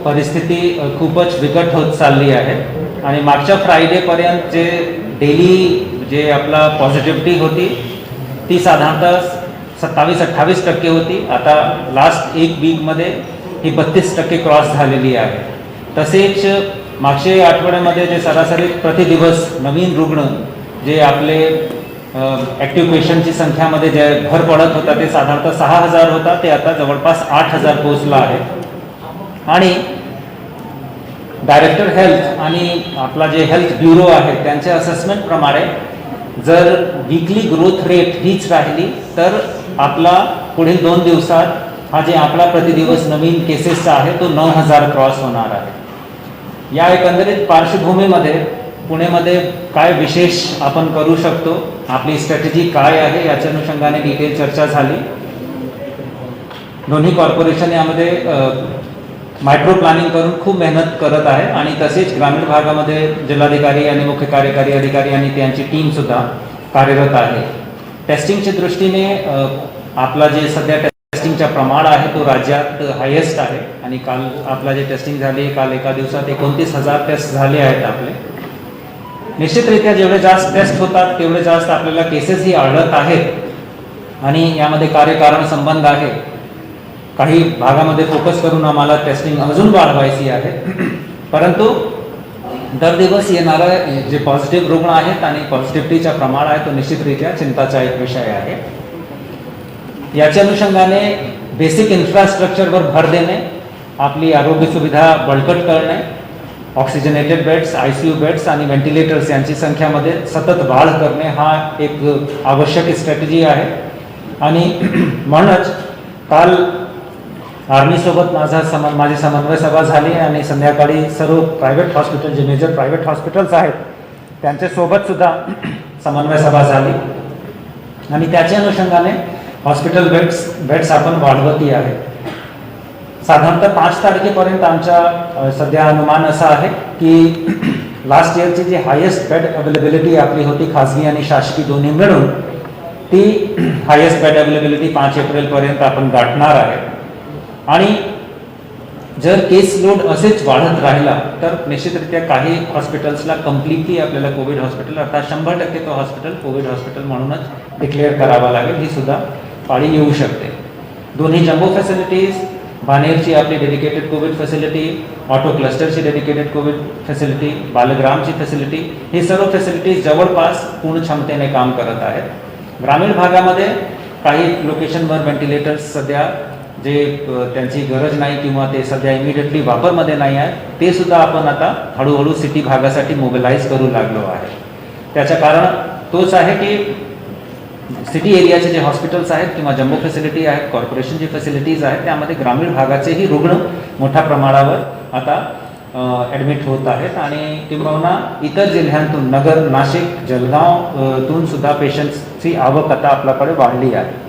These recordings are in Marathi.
परिस्थिती खूपच बिकट होत चालली आहे आणि मागच्या फ्रायडेपर्यंत जे डेली जे आपला पॉझिटिव्हिटी होती ती साधारणतः 27-28% होती. आता लास्ट एक वीकमध्ये ही 32% क्रॉस झालेली आहे. तसेच मागच्या आठवड्यामध्ये जे सरासरी प्रतिदिवस नवीन रुग्ण जे आपले ॲक्टिव्ह पेशंटची संख्यामध्ये जे भर पडत होता ते साधारणतः 6,000 होता, ते आता जवळपास 8,000 पोहोचला आहे. आणि डायरेक्टर हेल्थ आणि आपला जे हेल्थ ब्युरो आहे त्यांच्या असेसमेंटप्रमाणे जर वीकली ग्रोथ रेट हीच राहिली तर आपला पुढील 2 दिवसात हा जे आकडा प्रतिदिवस नवीन केसेसचा आहे तो 9,000 क्रॉस होणार आहे. या एकंदरीत पार्श्वभूमीमध्ये पुणेमध्ये काय विशेष आपण करू शकतो, आपली स्ट्रॅटेजी काय आहे याच्या अनुषंगाने डिटेल चर्चा झाली. दोन्ही कॉर्पोरेशन यामध्ये मायक्रो प्लॅनिंग करून खूप मेहनत करत आहे आणि तसेच ग्रामीण भागामध्ये जिल्हाधिकारी आणि मुख्य कार्यकारी अधिकारी आणि त्यांची टीमसुद्धा कार्यरत आहे. टेस्टिंगच्या दृष्टीने आपला जे सध्या टेस्टिंगचा प्रमाण आहे तो राज्यात हायेस्ट आहे आणि काल आपला जे टेस्टिंग झाली काल एका दिवसात 29,000 टेस्ट झाले आहेत आपले. निश्चितरित्या जेवढे जास्त टेस्ट होतात तेवढे जास्त आपल्याला केसेसही आढळत आहेत आणि यामध्ये कार्यकारण संबंध आहे. काही भागामध्ये फोकस करून आम्हाला टेस्टिंग अजून वाढवायची आहे. परंतु दर दिवस येणारा जे पॉझिटिव्ह रुग्ण आहेत आणि पॉझिटिव्हिटीचा प्रमाण आहे तो निश्चितरित्या चिंताचा एक विषय आहे. याच्या अनुषंगाने बेसिक इन्फ्रास्ट्रक्चरवर भर देणे, आपली आरोग्य सुविधा बळकट करणे, ऑक्सिजनेटेड बेड्स, ICU बेड्स आणि व्हेंटिलेटर्स यांची संख्यामध्ये सतत वाढ करणे हा एक आवश्यक स्ट्रॅटेजी आहे. आणि म्हणूनच काल आर्मीसोबत माझी समन्वय सभा झाली आणि संध्याकाळी सर्व प्रायव्हेट हॉस्पिटल जे मेजर प्रायव्हेट हॉस्पिटल्स आहेत त्यांच्यासोबत सुद्धा समन्वय सभा झाली आणि त्याच्या अनुषंगाने हॉस्पिटल बेड्स आपण वाढवती आहे. साधारणतः 5 तारखेपर्यंत आमचा सध्या अनुमान असा आहे की लास्ट इयरची जी हायेस्ट बेड अवेलेबिलिटी आपली होती खाजगी आणि शासकीय दोन्ही मिळून ती हायेस्ट बेड अवेलेबिलिटी 5 एप्रिलपर्यंत आपण गाठणार आहे. आणि जर केस लोड असेच वाढत राहिला तर निश्चितरित्या काही हॉस्पिटल्सला कम्प्लिटली आपल्याला कोविड हॉस्पिटल अर्थात 100% तो हॉस्पिटल कोविड हॉस्पिटल म्हणूनच डिक्लेअर करावा लागेल. ही सुद्धा पाळी येऊ शकते. दोन्ही जम्बो फॅसिलिटीज, बानेरची आपली डेडिकेटेड कोविड फॅसिलिटी, ऑटो क्लस्टरची डेडिकेटेड कोविड फॅसिलिटी, बालग्रामची फॅसिलिटी, हे सर्व फॅसिलिटीज जवळपास पूर्ण क्षमतेने काम करत आहेत. ग्रामीण भागामध्ये काही लोकेशनवर व्हेंटिलेटर्स सध्या जे त्यांची गरज नाही किंवा ते सध्या इमिडिएटली वापरमध्ये नाही आहे ते सुद्धा आपण आता हळूहळू सिटी भागासाठी मोबिलाइज करू लागलो आहे. त्याचं कारण तोच आहे की सिटी एरियाचे जे हॉस्पिटल्स आहेत किंवा जम्बो फॅसिलिटी आहेत, कॉर्पोरेशनची फॅसिलिटीज आहेत, त्यामध्ये ग्रामीण भागाचेही रुग्ण मोठ्या प्रमाणावर आता ॲडमिट होत आहेत आणि किंबहुना इतर जिल्ह्यांतून नगर, नाशिक, जळगावतून सुद्धा पेशंट्सची आवक आता आपल्याकडे वाढली आहे.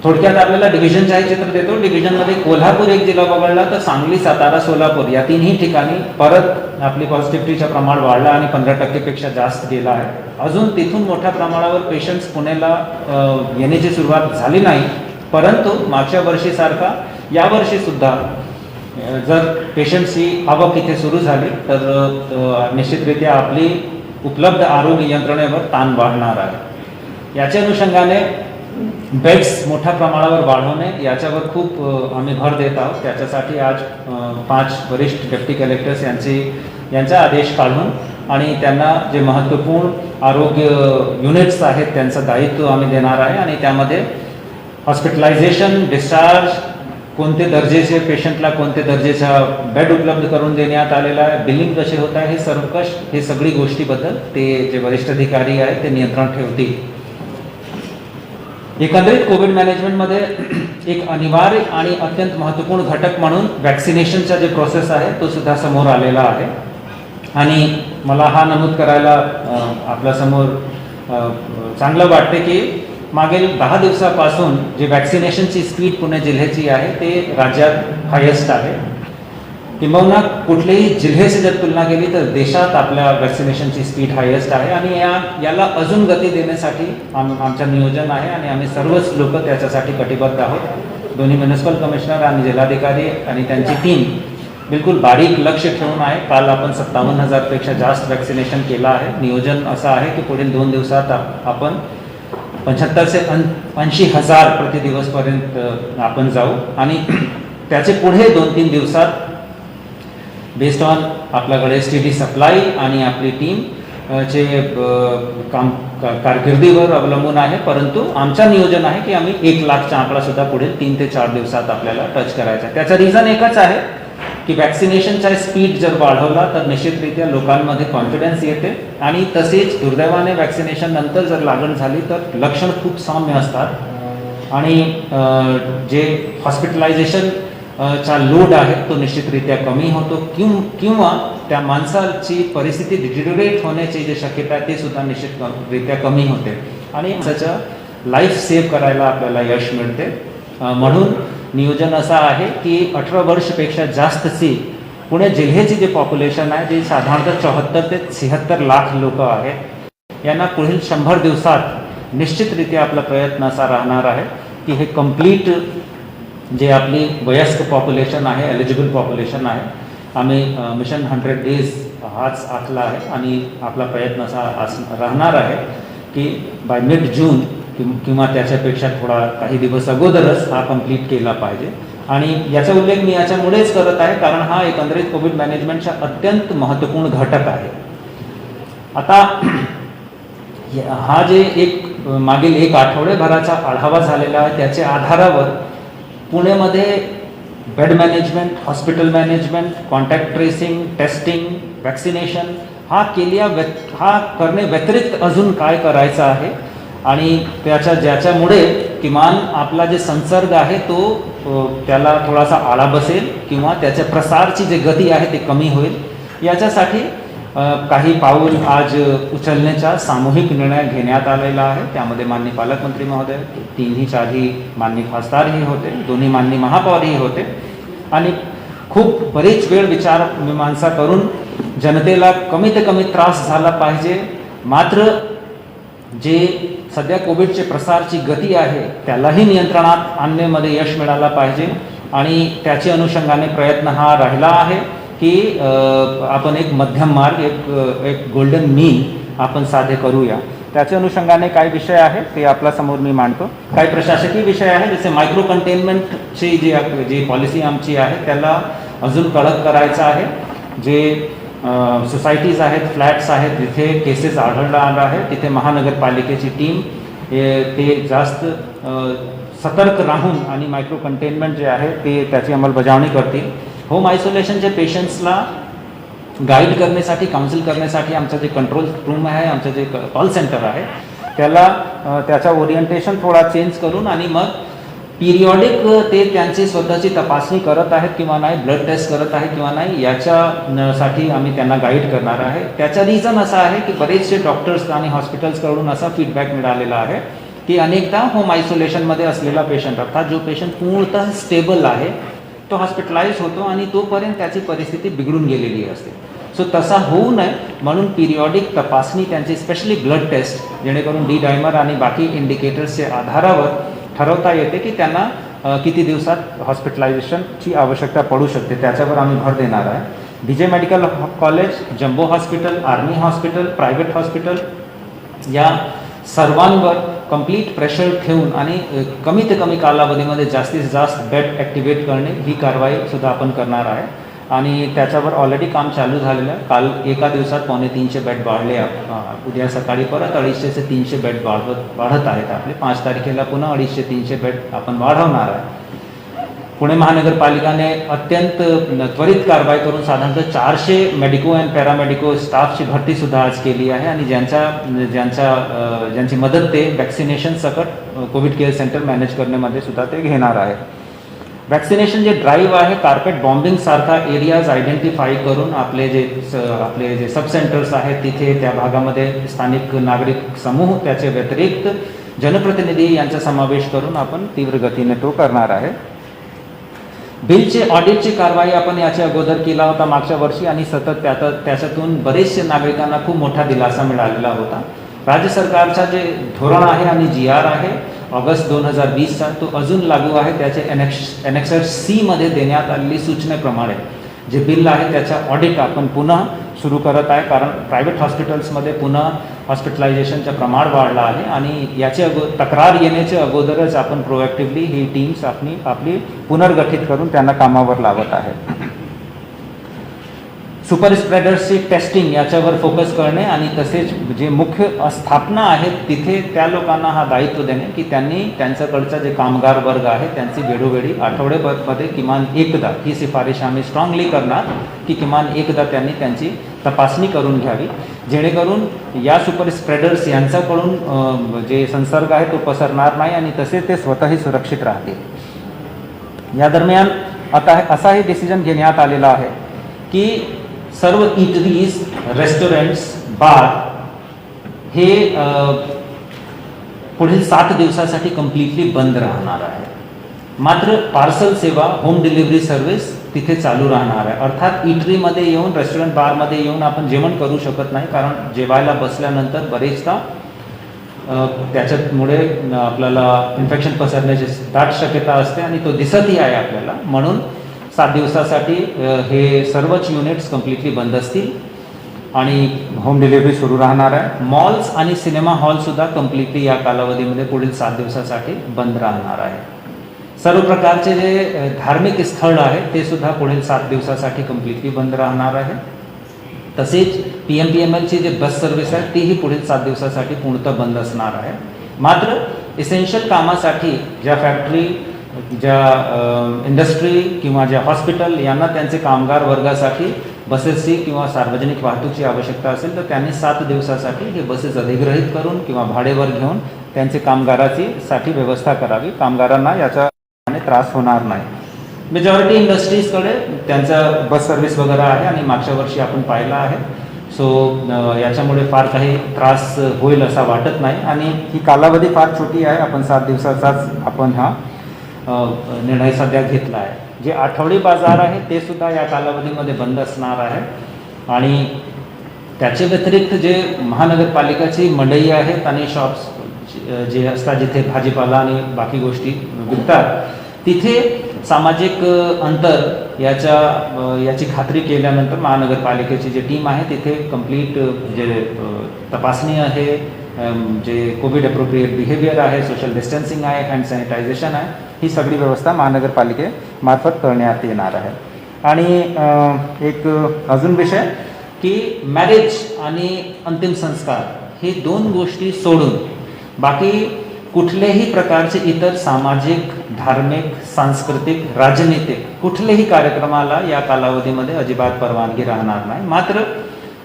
थोडक्यात आपल्याला डिव्हिजनचाही चित्र देतो. डिव्हिजनमध्ये कोल्हापूर एक जिल्हा वगळला तर सांगली, सातारा, सोलापूर या तिन्ही ठिकाणी परत आपली पॉझिटिव्हिटीचं प्रमाण वाढलं आणि 15%पेक्षा जास्त गेला आहे. अजून तिथून मोठ्या प्रमाणावर पेशंट्स पुण्याला येण्याची सुरुवात झाली नाही, परंतु मागच्या वर्षीसारखा यावर्षीसुद्धा जर पेशंट्सची आवक इथे सुरू झाली तर निश्चितरित्या आपली उपलब्ध आरोग्य यंत्रणेवर ताण वाढणार आहे. याच्या अनुषंगाने बेड्स मोठ्या प्रमाणावर वाढवणे याच्यावर खूप आम्ही भर देत आहोत. त्याच्यासाठी आज 5 वरिष्ठ डेप्टी कलेक्टर्स यांचा आदेश काढून आणि त्यांना जे महत्त्वपूर्ण आरोग्य युनिट्स आहेत त्यांचं दायित्व आम्ही देणार आहे आणि त्यामध्ये हॉस्पिटलायझेशन, डिस्चार्ज, कोणते दर्जेचे पेशंटला कोणते दर्जेचा बेड उपलब्ध करून देण्यात आलेला आहे, बिलिंग कसे होत आहे, हे सगळी गोष्टीबद्दल ते जे वरिष्ठ अधिकारी आहेत ते नियंत्रण ठेवतील. एकंदरीत कोविड मॅनेजमेंटमध्ये एक अनिवार्य आणि अत्यंत महत्त्वपूर्ण घटक म्हणून वॅक्सिनेशनचा जे प्रोसेस आहे तो सुद्धा समोर आलेला आहे आणि मला हा नमूद करायला आपल्यासमोर चांगलं वाटते की मागील 10 दिवसापासून जी वॅक्सिनेशनची स्पीड पुणे जिल्ह्याची आहे ते राज्यात हायेस्ट आहे. किंबहुना कुठल्याही जिल्ह्याची जर तुलना केली तर देशात आपल्या वॅक्सिनेशनची स्पीड हायेस्ट आहे आणि याला अजून गती देण्यासाठी आमचं नियोजन आहे आणि आम्ही सर्वच लोक त्याच्यासाठी कटिबद्ध आहोत. दोन्ही म्युनिसिपल कमिशनर आणि जिल्हाधिकारी आणि त्यांची टीम बिलकुल बारीक लक्ष ठेवून आहे. काल आपण 57,000पेक्षा जास्त वॅक्सिनेशन केलं आहे. नियोजन असं आहे की पुढील 2 दिवसात आपण 75 ते 80,000 प्रतिदिवसपर्यंत आपण जाऊ आणि त्याचे पुढे 2-3 दिवसात बेस्ड ऑन आपल्याकडे STD सप्लाय आणि आपली टीम चे काम कारकिर्दीवर अवलंबून आहे. परंतु आमचं नियोजन आहे की आम्ही 1 लाखचा आकडा सुद्धा पुढील 3 ते 4 दिवसात आपल्याला टच करायचा आहे. त्याचं रिझन एकच आहे की वॅक्सिनेशनचा स्पीड जर वाढवला तर निश्चितरित्या लोकांमध्ये कॉन्फिडन्स येते आणि तसेच दुर्दैवाने वॅक्सिनेशन नंतर जर लागण झाली तर लक्षण खूप सौम्य असतात आणि जे हॉस्पिटलायझेशन चा लोड आहे तो निश्चितरित्या कमी होतो किंवा त्या माणसाची परिस्थिती डिटेरियोरेट होण्याची जी शक्यता आहे ती सुद्धा निश्चितरित्या कमी होते आणि त्याचं लाईफ सेव्ह करायला आपल्याला यश मिळते. म्हणून नियोजन असं आहे की 18 वर्षपेक्षा जास्तची पुणे जिल्ह्याची जे पॉप्युलेशन आहे जे साधारणतः 74 ते 76 लाख लोक आहेत यांना पुढील 100 दिवसात निश्चितरित्या आपला प्रयत्न असा राहणार आहे की हे कंप्लीट जे आपली वयस्क पॉप्युलेशन आहे एलिजिबल पॉप्युलेशन आहे आम्ही मिशन 100 डेज हाच आखला आहे आणि आपला प्रयत्न असा राहणार आहे की बाय मिड जून किंवा त्याच्यापेक्षा थोडा काही दिवस अगोदरच हा कंप्लीट केला पाहिजे. आणि याचा उल्लेख मी याच्यामुळेच करत आहे कारण हा एकंदरीत कोविड मॅनेजमेंटचा अत्यंत महत्त्वपूर्ण घटक आहे. आता हा जे एक मागील 1 आठवड्याभराचा आढावा झालेला आहे त्याच्या आधारावर पुण्यामध्ये bed management, hospital management, contact tracing, testing, vaccination हा करणे व्यतिरिक्त अजून काय करायचं आहे आणि ज्याच्यामुळे किमान आपला जे संसर्ग आहे तो त्याला थोडासा आळा बसेल किंवा त्याच्या प्रसारची जी गती आहे ती कमी होईल. याच्यासाठी काही पाऊल आज उचलण्याचा सामूहिक निर्णय घेण्यात आलेला आहे. त्यामध्ये माननीय पालकमंत्री महोदय, 3 माननीय खासदारही होते, 2 माननीय महापौरही होते आणि खूप बरीच वेळ विचार मीमांसा करून जनतेला कमीत कमी त्रास झाला पाहिजे मात्र जे सध्या कोविडचे प्रसारची गती आहे त्यालाही नियंत्रणात आणण्यामध्ये यश मिळाला पाहिजे आणि त्याच्या अनुषंगाने प्रयत्न हा राहिला आहे की आपण एक मध्यम मार्ग एक गोल्डन मीन आपण साध्य करूया. त्याच्या अनुषंगाने काही विषय आहे ते आपल्यासमोर मी मांडतो. काही प्रशासकीय विषय आहे जसे मायक्रो कंटेनमेंटची जी पॉलिसी आमची आहे त्याला अजून कडक करायचं आहे. जे सोसायटीज आहेत, फ्लॅट्स आहेत जिथे केसेस आढळला आला आहे तिथे महानगरपालिकेची टीम ते जास्त सतर्क राहून आणि मायक्रो कंटेनमेंट जे आहे ते त्याची अंमलबजावणी करतील. होम आयसोलेशनच्या पेशंट्सला गाईड करण्यासाठी, काउन्सिल करण्यासाठी आमचं जे कंट्रोल रूम आहे, आमचं जे कॉल सेंटर आहे त्याचा ओरिएंटेशन थोडा चेंज करून आणि मग पिरियॉडिक ते त्यांची स्वतःची तपासणी करत आहेत किंवा नाही, ब्लड टेस्ट करत आहेत किंवा नाही याच्यासाठी आम्ही त्यांना गाईड करणार आहे. त्याचा रिझन असा आहे की बरेचसे डॉक्टर्स आणि हॉस्पिटल्सकडून असा फीडबॅक मिळालेला आहे की अनेकदा होम आयसोलेशनमध्ये असलेला पेशंट अर्थात जो पेशंट पूर्णतः स्टेबल आहे तो हॉस्पिटलाइज होतो आणि तोपर्यंत त्याची परिस्थिती बिघडून गेलेली असते. सो तसा होऊ नये म्हणून पिरियॉडिक तपासणी त्यांची स्पेशली ब्लड टेस्ट जेणेकरून डी डायमर आणि बाकी इंडिकेटर्सच्या आधारावर ठरवता येते की त्यांना किती दिवसात हॉस्पिटलायझेशनची आवश्यकता पडू शकते त्याच्यावर आम्ही भर देणार आहे. DJ medical college, jumbo hospital, army hospital, private hospital या सर्वांवर कंप्लीट प्रेशर ठेवून आणि कमीत कमी कालावधीमध्ये जास्तीत जास्त बेड ॲक्टिवेट करणे ही कारवाई सुद्धा आपण करणार आहे आणि त्याच्यावर ऑलरेडी काम चालू झालेलं आहे. काल एका दिवसात 350 बेड वाढले. उद्या सकाळी परत 250 ते 300 बेड वाढत आहेत आपले. 5 तारखेला पुन्हा 250-300 बेड आपण वाढवणार आहे. पुणे महानगरपालिकाने अत्यंत त्वरित कारवाई करून साधारणतः 400 मेडिको अँड पॅरामेडिको स्टाफची भरती सुद्धा आज केली आहे आणि ज्यांची मदत ते वॅक्सिनेशन सकट कोविड केअर सेंटर मॅनेज करण्यामध्ये सुद्धा ते घेणार आहे. वॅक्सिनेशन जे ड्राईव्ह आहे कार्पेट बॉम्बिंग सारखा एरियाज आयडेंटिफाय करून आपले जे सब सेंटर्स आहेत तिथे त्या भागामध्ये स्थानिक नागरिक समूह त्याचे व्यतिरिक्त जनप्रतिनिधी यांचा समावेश करून आपण तीव्र गतीने तो करणार आहे. बिलचे ऑडिटची कारवाई आपण याच्या अगोदर केला होता मागच्या वर्षी आणि सतत त्याच्यातून बरेचसे नागरिकांना खूप मोठा दिलासा मिळालेला होता. राज्य सरकारचा जे धोरण आहे आणि GR आहे ऑगस्ट 2020चा तो अजून लागू आहे. त्याचे एनेक्सर सी मध्ये देण्यात आलेली सूचनेप्रमाणे जे बिल आहे त्याचा ऑडिट आपण पुन्हा सुरू करत आहे, कारण प्रायव्हेट हॉस्पिटल्समध्ये पुन्हा हॉस्पिटलायझेशनचं प्रमाण वाढलं आहे आणि याचे तक्रार येण्याच्या अगोदरच आपण प्रोएक्टिव्हली ही टीम्स आपली पुनर्गठित करून त्यांना कामावर लावत आहे. सुपर स्प्रेडर्सची टेस्टिंग याच्यावर फोकस करणे आणि तसेच जे मुख्य स्थापना आहेत तिथे त्या लोकांना हा दायित्व देणे की त्यांनी त्यांच्याकडचा जे कामगार वर्ग आहे त्यांची वेळोवेळी आठवड्यामध्ये किमान एकदा, ही शिफारिश आम्ही स्ट्रॉंगली करणार की किमान एकदा त्यांनी त्यांची तपासणी करून घ्यावी, जेणेकरून या सुपर स्प्रेडर्स यांच्याकडून जे संसर्ग आहे तो पसरणार नाही आणि तसे ते स्वतःही सुरक्षित राहतील. या दरम्यान आता असाही डिसिजन घेण्यात आलेला आहे की सर्व इटरीज, रेस्टॉरंट्स, बार हे पुढील 7 दिवसासाठी कम्प्लिटली बंद राहणार आहे. मात्र पार्सल सेवा, होम डिलिव्हरी सर्व्हिस तिथे चालू राहणार आहे. अर्थात इटरीमध्ये येऊन, रेस्टॉरंट बारमध्ये येऊन आपण जेवण करू शकत नाही, कारण जेवायला बसल्यानंतर बरेचदा त्याच्यामुळे आपल्याला इन्फेक्शन पसरण्याची दाट शक्यता असते आणि तो दिसतही आहे आपल्याला. म्हणून 7 दिवसासाठी हे सर्वच युनिट्स कम्प्लिटली बंद असतील आणि होम डिलिव्हरी सुरू राहणार आहे. मॉल्स आणि सिनेमा हॉलसुद्धा कम्प्लिटली या कालावधीमध्ये पुढील 7 दिवसासाठी बंद राहणार आहे. सर्व प्रकारचे जे धार्मिक स्थळ आहे ते सुद्धा पुढील 7 दिवसासाठी कम्प्लिटली बंद राहणार आहे. तसेच PMPMLची जे बस सर्व्हिस आहे तीही पुढील 7 दिवसासाठी पूर्णतः बंद असणार आहे. मात्र इसेन्शियल कामासाठी ज्या फॅक्टरी, ज्या इंडस्ट्री किंवा ज्या हॉस्पिटल यांना त्यांचे कामगार वर्गासाठी बसेसची किंवा सार्वजनिक वाहतूकची आवश्यकता असेल तर त्यांनी 7 दिवसासाठी हे बसेस अधिग्रहित करून किंवा भाडेवर घेऊन त्यांचे कामगाराची व्यवस्था करावी. कामगारांना याचा त्रास होणार नाही. मेजॉरिटी इंडस्ट्रीजकडे त्यांचा बस सर्व्हिस वगैरे आहे आणि मागच्या वर्षी आपण पाहिला आहे. सो याच्यामुळे फार काही त्रास होईल असा वाटत नाही आणि ही कालावधी फार छोटी आहे. आपण 7 दिवसाचाच आपण हा निर्णय सध्या घेतला आहे. जे आठवडी बाजार आहे ते सुद्धा या कालावधीमध्ये बंद असणार आहे आणि त्याच्या व्यतिरिक्त जे महानगरपालिकाची मंडई आहेत आणि शॉप्स जे असतात जिथे भाजीपाला आणि बाकी गोष्टी विकतात तिथे सामाजिक अंतर याची खात्री केल्यानंतर महानगरपालिकेची जी टीम आहे तिथे कंप्लीट जे तपासणी आहे, जे कोविड अप्रोप्रिएट बिहेवियर आहे, सोशल डिस्टन्सिंग आहे, हँड सॅनिटायझेशन आहे, ही सगळी व्यवस्था महानगरपालिकेमार्फत करण्यात येणार आहे. आणि एक अजून विषय की मॅरेज आणि अंतिम संस्कार हे 2 गोष्टी सोडून बाकी कुठलेही प्रकारचे इतर सामाजिक, धार्मिक, सांस्कृतिक, राजनीतिक कुठलेही कार्यक्रमाला या कालावधीमध्ये अजिबात परवानगी राहणार नाही. मात्र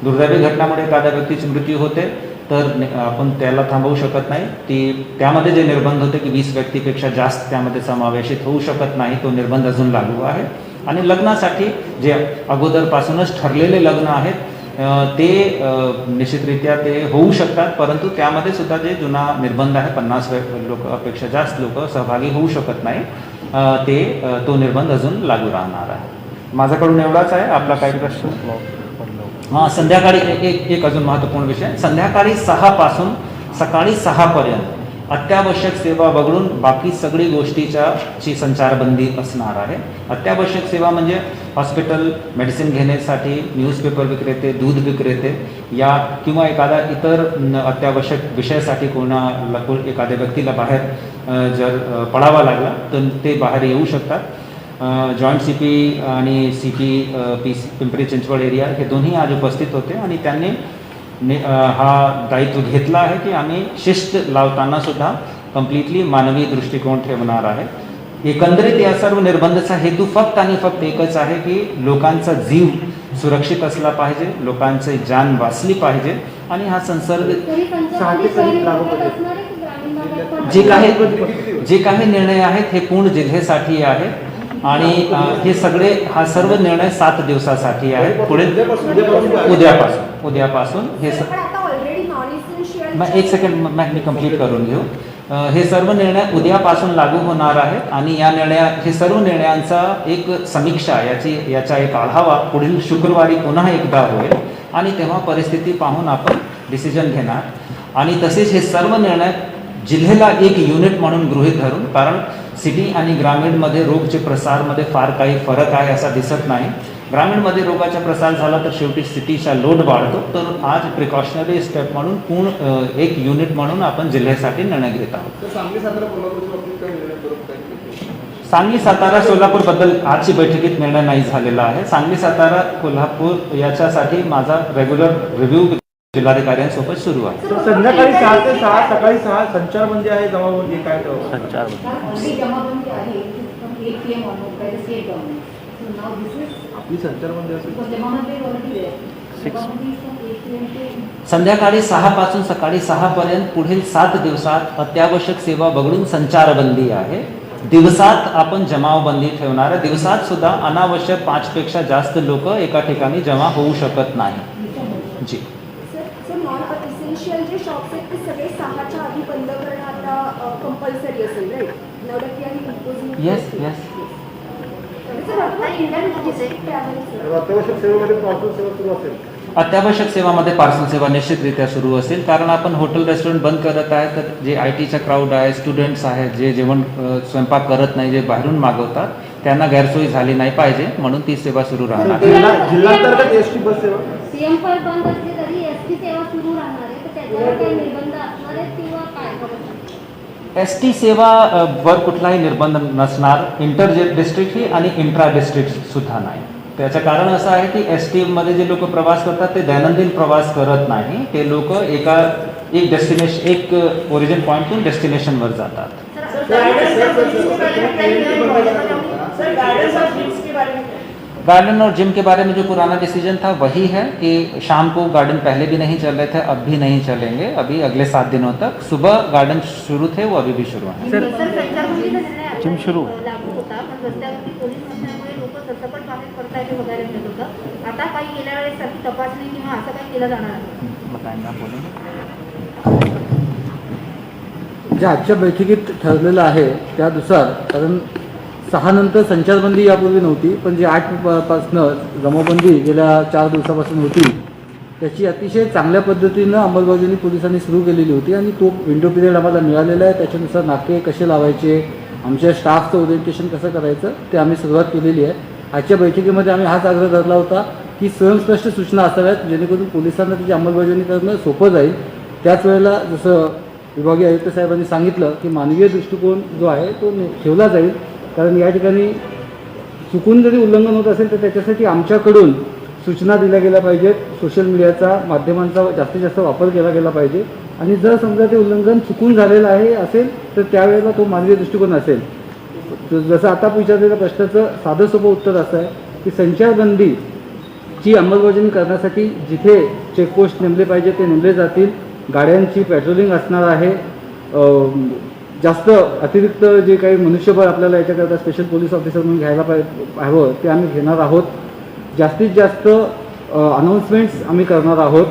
दुर्दैवी घटनामुळे एखाद्या व्यक्तीची मृत्यू होते तर आपण त्याला थांबवू शकत नाही. त्यामध्ये जे निर्बंध होते की 20 व्यक्तीपेक्षा जास्त त्यामध्ये समावेशित होऊ शकत नाही, तो निर्बंध अजून लागू आहे. आणि लग्नासाठी जे अगोदरपासूनच ठरलेले लग्न आहेत ते निश्चितरित्या ते होऊ शकतात, परंतु त्यामध्ये सुद्धा जे जुना निर्बंध आहे 50 लोकांपेक्षा जास्त लोक सहभागी होऊ शकत नाही, तो निर्बंध अजून लागू राहणार आहे. माझ्याकडून एवढाच आहे. आपला काही प्रश्न? हां, संध्याकाळी एक अजून महत्त्वपूर्ण विषय, संध्याकाळी 6 पासून सकाळी 6 पर्यंत अत्यावश्यक सेवा वगळून बाकी सगळी गोष्टीची संचारबंदी असणार आहे. अत्यावश्यक सेवा म्हणजे हॉस्पिटल, मेडिसिन घेण्यासाठी, न्यूजपेपर विक्रेते, दूध विक्रेते या किंवा एखादा इतर अत्यावश्यक विषयासाठी एखाद्या व्यक्तीला बाहेर जर पडावा लागला तर ते बाहेर येऊ शकतात. जॉईंट CP आणि CP पिंपरी चिंचवड एरिया हे दोन्ही आज उपस्थित होते आणि त्यांनी हा दायित्व घेतला आहे की आम्ही शिस्त लावताना सुद्धा कम्प्लिटली मानवी दृष्टिकोन ठेवणार आहे. एकंदरीत या सर्व निर्बंधाचा हेतू फक्त आणि फक्त एकच आहे की लोकांचा जीव सुरक्षित असला पाहिजे, लोकांची जान वाचली पाहिजे आणि हा संसर्ग जे काही निर्णय आहेत हे पूर्ण जिल्ह्यासाठी आहेत आणि हा सर्व निर्णय 7 दिवसासाठी आहे. पुढे उद्यापासून हे एक सेकंड मी कंप्लीट करून घेऊ. हे सर्व निर्णय उद्यापासून लागू होणार आहेत आणि हे सर्व निर्णयांचा एक समीक्षा याचा एक आढावा पुढील शुक्रवारी पुन्हा एकदा होईल आणि तेव्हा परिस्थिती पाहून आपण डिसिजन घेणार. आणि तसेच हे सर्व निर्णय जिल्ह्याला एक युनिट म्हणून गृहीत धरून, कारण सिटी आणि ग्रामीणमध्ये रोगचे प्रसारमध्ये फार काही फरक आहे असा दिसत नाही. ग्रामीणमध्ये रोगाचा प्रसार झाला तर शेवटी सिटीचा लोड वाढतो. तर आज प्रिकॉशनरी स्टेप म्हणून पूर्ण एक युनिट म्हणून आपण जिल्ह्यासाठी निर्णय घेत आहोत. सांगली सातारा सोलापूरबद्दल आजची बैठकीत निर्णय नाही झालेला आहे. सांगली सातारा कोल्हापूर याच्यासाठी माझा रेग्युलर रिव्ह्यू जिल्हाधिकाऱ्यांसोबत सुरू आहे. संध्याकाळी 6 ते 6 सकाळी 6 संचारबंदी आहे, जमावबंदी काय संचारबंदी आपली संचारबंदी असेल संध्याकाळी 6 पासून सकाळी 6 पर्यंत पुढील 7 दिवसात अत्यावश्यक सेवा वगळून संचारबंदी आहे. दिवसात आपण जमावबंदी ठेवणार आहे. दिवसात सुद्धा अनावश्यक 5 पेक्षा जास्त लोक एका ठिकाणी जमा होऊ शकत नाही. जी इसेन्शियल जे शॉप्स आहेत ते सगळे 6च्या आधी बंद करणं आता कंपल्सरी असेल, राईट? नवरात्री आणि इम्पोजिंग. Yes yes. अत्यावश्यक सेवेमध्ये पार्सल सेवा सुरू असेल. अत्यावश्यक सेवामध्ये पार्सल सेवा निश्चितरित्या सुरू असेल, कारण आपण हॉटेल रेस्टॉरंट बंद करत आहे. तर जे ITचा क्राऊड आहे, स्टुडंट्स आहेत, जे जेवण स्वयंपाक करत नाही, जे बाहेरून मागवतात, त्यांना गैरसोय झाली नाही पाहिजे म्हणून ती सेवा सुरू राहणार. जिल्हांतर्गत एसटी बस सेवा सीएम पर बंद असली तरी एसटी सेवा सुरू राहणार आहे. तर त्याच्यावर काही निर्बंध असणार आहेत किंवा काय? ST सेवा वर कुठलाही निर्बंध नसणार. इंटर डिस्ट्रिक्ट ही आणि इंट्रा डिस्ट्रिक्ट सुद्धा नाही. त्याचं कारण असं आहे की ST मध्ये जे लोक प्रवास करतात ते दैनंदिन प्रवास करत नाही. ते लोक एक डेस्टिनेशन, एक ओरिजिन पॉईंटतून डेस्टिनेशनवर जातात. गार्डन और जिम के बारे में जो पुराना डिसीजन था वही है कि शाम को गार्डन पहले भी नहीं चल रहे थे, अब भी नहीं चलेंगे. अभी अगले 7 दिनों तक सुबह गार्डन शुरू थे, वो अभी भी शुरू हैं. जिम शुरू लागू होता, पण रस्त्यावरती पोलीस नसल्यामुळे लोक सरसकट बाहेर पडतायत वगैरे म्हणत होतं. आता काही गेल्या वेळेस तपासणी किंवा असं काही केलं जाणार आहे? बताएंगे आप बोलेंगे. ज्या आजच्या बैठकीत ठरलेलं आहे त्यानुसार, कारण 6 नंतर संचारबंदी यापूर्वी नव्हती, पण जी 8 पासनं जमावबंदी गेल्या 4 दिवसापासून होती, त्याची अतिशय चांगल्या पद्धतीनं अंमलबजावणी पोलिसांनी सुरू केलेली होती. आणि तो विंडो पिरियड आम्हाला मिळालेला आहे. त्याच्यानुसार नाके कसे लावायचे, आमच्या स्टाफचं ओरिएंटेशन कसं करायचं ते आम्ही सुरुवात केलेली आहे. आजच्या बैठकीमध्ये आम्ही हाच आग्रह धरला होता की स्वयंस्पष्ट सूचना असाव्यात, जेणेकरून पोलिसांना त्याची अंमलबजावणी करणं सोपं जाईल. त्याच वेळेला जसं विभागीय आयुक्त साहेबांनी सांगितलं की मानवीय दृष्टिकोन जो आहे तो ठेवला जाईल, कारण या ठिकाणी चुकून जरी उल्लंघन होत असेल तर त्याच्यासाठी आमच्याकडून सूचना दिल्या गेल्या पाहिजेत. सोशल मीडियाचा, माध्यमांचा जास्तीत जास्त वापर केला गेला पाहिजे. आणि जर समजा ते उल्लंघन चुकून झालेलं आहे असेल तर त्यावेळेला तो मानवीय दृष्टिकोन असेल. जसं आता विचारलेल्या प्रश्नाचं साधं सोपं उत्तर असं आहे की संचारबंदीची अंमलबजावणी करण्यासाठी जिथे चेकपोस्ट नेमले पाहिजे ते नेमले जातील. गाड्यांची पेट्रोलिंग असणार आहे. जास्त अतिरिक्त जे काही मनुष्यबळ आपल्याला याच्याकरता स्पेशल पोलीस ऑफिसर म्हणून घ्यायला हवं ते आम्ही घेणार आहोत. जास्तीत जास्त अनाऊन्समेंट्स आम्ही करणार आहोत.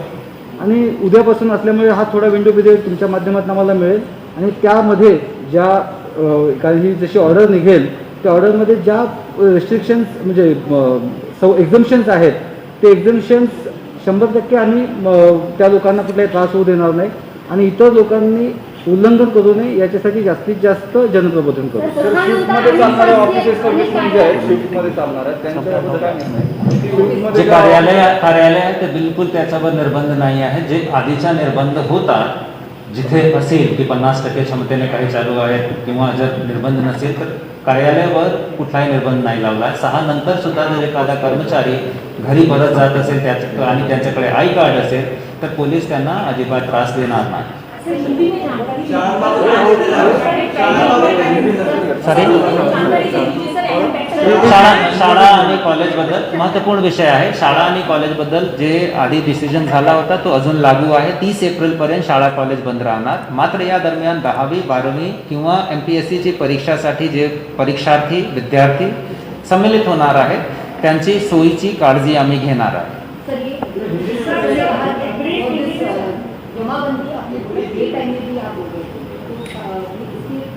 आणि उद्यापासून असल्यामुळे हा थोडा विंडो पिरियड तुमच्या माध्यमातून आम्हाला मिळेल. आणि त्यामध्ये ज्या काही जशी ऑर्डर निघेल त्या ऑर्डरमध्ये ज्या रिस्ट्रिक्शन्स म्हणजे एक्झम्पशन्स आहेत ते एक्झम्पशन्स 100% आम्ही त्या लोकांना कुठलाही त्रास होऊ देणार नाही. आणि इतर लोकांनी उल्लंघन करू नये याच्यासाठी जास्तीत जास्त जनप्रबोधन करू. जे कार्यालय आहे ते बिलकुल त्याच्यावर निर्बंध नाही आहे. जे आधीचा निर्बंध होता, जिथे असेल की 50% क्षमतेने काही चालू आहेत किंवा जर निर्बंध नसेल तर कार्यालयावर कुठलाही निर्बंध नाही लावला आहे. 6 नंतर सुद्धा जर एखादा कर्मचारी घरी परत जात असेल आणि त्यांच्याकडे आय कार्ड असेल तर पोलीस त्यांना अजिबात त्रास देणार नाही. शाळा आणि कॉलेजबद्दल महत्त्वपूर्ण विषय आहे. शाळा आणि कॉलेजबद्दल जे आधी डिसिजन झाला होता तो अजून लागू आहे. 30 एप्रिलपर्यंत शाळा कॉलेज बंद राहणार. मात्र या दरम्यान 10वी 12वी किंवा MPSCची परीक्षासाठी जे परीक्षार्थी विद्यार्थी सम्मिलित होणार आहेत त्यांची सोयीची काळजी आम्ही घेणार आहे.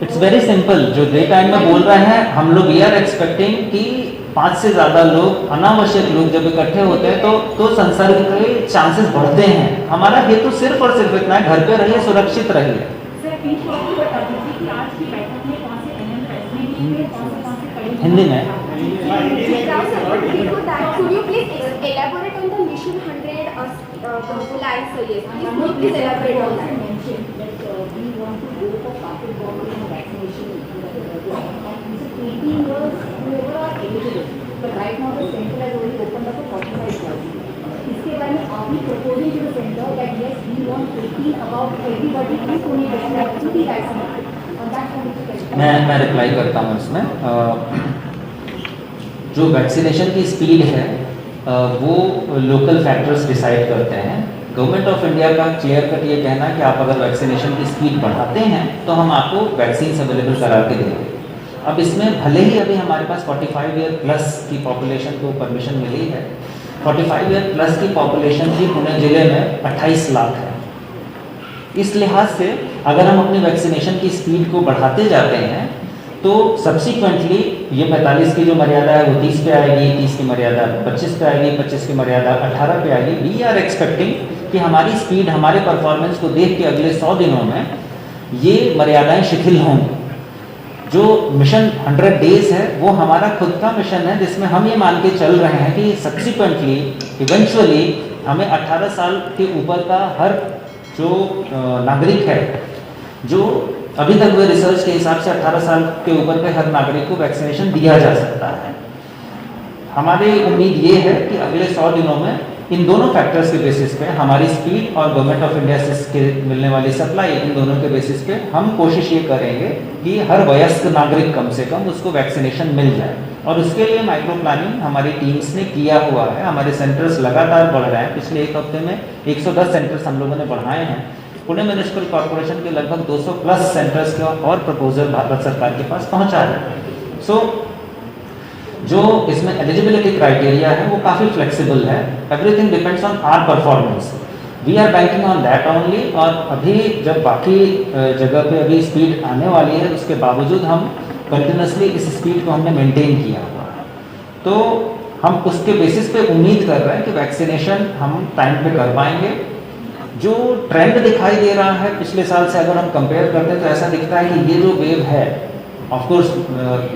It's very simple. जो डे टाइम में बोल रहे हैं हम लोग, वी आर एक्सपेक्टिंग कि 5 से ज़्यादा लोग, अनावश्यक लोग जब इकट्ठे होते हैं तो संसर्ग के चांसेस बढ़ते हैं. हमारा हेतु सिर्फ और सिर्फ इतना है, घर पे रहिए, सुरक्षित रहिए. हिंदी में Now, sir, but before that, could you please elaborate on the Mission 100 plans? So yes, please, could you please elaborate on that? We want to go for carpet bombing and vaccination. And 18 years, whoever are eligible. But right now the center has already opened up for 45,000. इसके बारे में आप ही proposing to the center that yes, we want 18 about everybody to be vaccinated. And that's what we can. मैं रिप्लाई करता हूँ इसमें। जो वैक्सीनेशन की स्पीड है वो लोकल फैक्टर्स डिसाइड करते हैं। गवर्नमेंट ऑफ इंडिया का क्लियर कट ये कहना है कि आप अगर वैक्सीनेशन की स्पीड बढ़ाते हैं तो हम आपको वैक्सीन अवेलेबल करा के देंगे। अब इसमें भले ही अभी हमारे पास 45 ईयर प्लस की पॉपुलेशन को परमिशन मिली है, 45 ईयर प्लस की पॉपुलेशन भी पुणे जिले में 28 लाख है। इस लिहाज से अगर हम अपनी वैक्सीनेशन की स्पीड को बढ़ाते जाते हैं तो सब्सिक्वेंटली ये 45 की जो मर्यादा है वो 30 पे आएगी, 30 की मर्यादा 25 पे आएगी, 25 की मर्यादा 18 पे आएगी। वी आर एक्सपेक्टिंग कि हमारी स्पीड हमारे परफॉर्मेंस को देख के अगले 100 दिनों में ये मर्यादाएं शिथिल होंगी। जो मिशन 100 डेज है वो हमारा खुद का मिशन है, जिसमें हम ये मान के चल रहे हैं कि सब्सिक्वेंटली इवेंचुअली हमें 18 साल के ऊपर का हर जो नागरिक है, जो अभी तक हुए रिसर्च के हिसाब से 18 साल के ऊपर के हर नागरिक को वैक्सीनेशन दिया जा सकता है। हमारी उम्मीद ये है कि अगले 100 दिनों में इन दोनों फैक्टर्स के बेसिस पे हमारी स्पीड और गवर्नमेंट ऑफ इंडिया से मिलने वाली सप्लाई, इन दोनों के बेसिस पे हम कोशिश ये करेंगे कि हर वयस्क नागरिक कम से कम उसको वैक्सीनेशन मिल जाए। और उसके लिए माइक्रो प्लानिंग हमारी टीम्स ने किया हुआ है। हमारे सेंटर्स लगातार बढ़ रहे हैं। पिछले एक हफ्ते में 110 सेंटर्स हम लोगों ने बढ़ाए हैं। पुणे म्यूनिसिपल कॉर्पोरेशन के लगभग 200 प्लस सेंटर्स के और प्रपोजल भारत सरकार के पास पहुंचा है। सो जो इसमें एलिजिबिलिटी क्राइटेरिया है वो काफ़ी फ्लेक्सिबल है। Everything depends on our performance. We are banking on that only. और अभी जब बाकी जगह पे अभी स्पीड आने वाली है, उसके बावजूद हम कंटिन्यूसली इस स्पीड को हमने मेंटेन किया हुआ है। तो हम उसके बेसिस पे उम्मीद कर रहे हैं कि वैक्सीनेशन हम टाइम पे कर पाएंगे। जो ट्रेंड दिखाई दे रहा है पिछले साल से अगर हम कंपेयर करते हैं तो ऐसा दिखता है कि ये जो वेव है, ऑफ कोर्स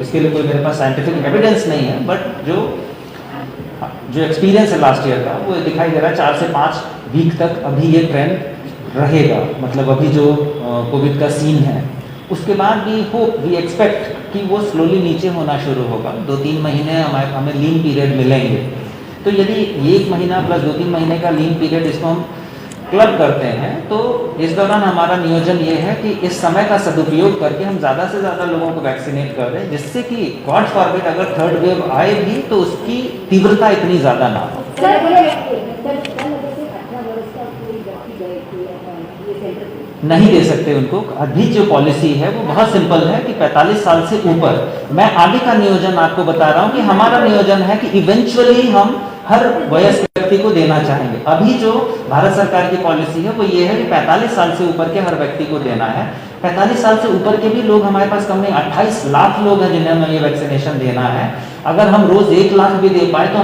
इसके लिए कोई मेरे पास साइंटिफिक एविडेंस नहीं है, बट जो एक्सपीरियंस है लास्ट ईयर का वो दिखाई दे रहा है 4 से 5 वीक तक अभी ये ट्रेंड रहेगा। मतलब अभी जो कोविड का सीन है उसके बाद भी वी एक्सपेक्ट कि वो स्लोली नीचे होना शुरू होगा। 2-3 महीने हमें लीन पीरियड मिलेंगे। तो यदि 1 महीना प्लस 2-3 महीने का लीन पीरियड इसको हम क्लब करते हैं तो इस दौरान हमारा नियोजन ये है कि इस समय का सदुपयोग करके हम ज़्यादा से ज़्यादा लोगों को वैक्सीनेट कर दें, जिससे कि गॉड फॉरबिड अगर थर्ड वेव आए भी तो उसकी तीव्रता इतनी ज़्यादा ना हो। नहीं दे सकते उनको। अभी जो पॉलिसी है वो बहुत सिंपल है कि 45 साल से ऊपर। मैं आगे का नियोजन आपको बता रहा हूँ कि हमारा नियोजन है कि इवेंचुअली हम हर वयस्क व्यक्ति को देना चाहेंगे। अभी जो भारत सरकार की पॉलिसी है वो ये है कि 45 साल से ऊपर के हर व्यक्ति को देना है। 45 साल से ऊपर के भी लोग हमारे पास कम नहीं, 28 लाख लोग हैं जिन्हें हमें ये वैक्सीनेशन देना है। अगर हम रोज 1 लाख भी दे पाए तो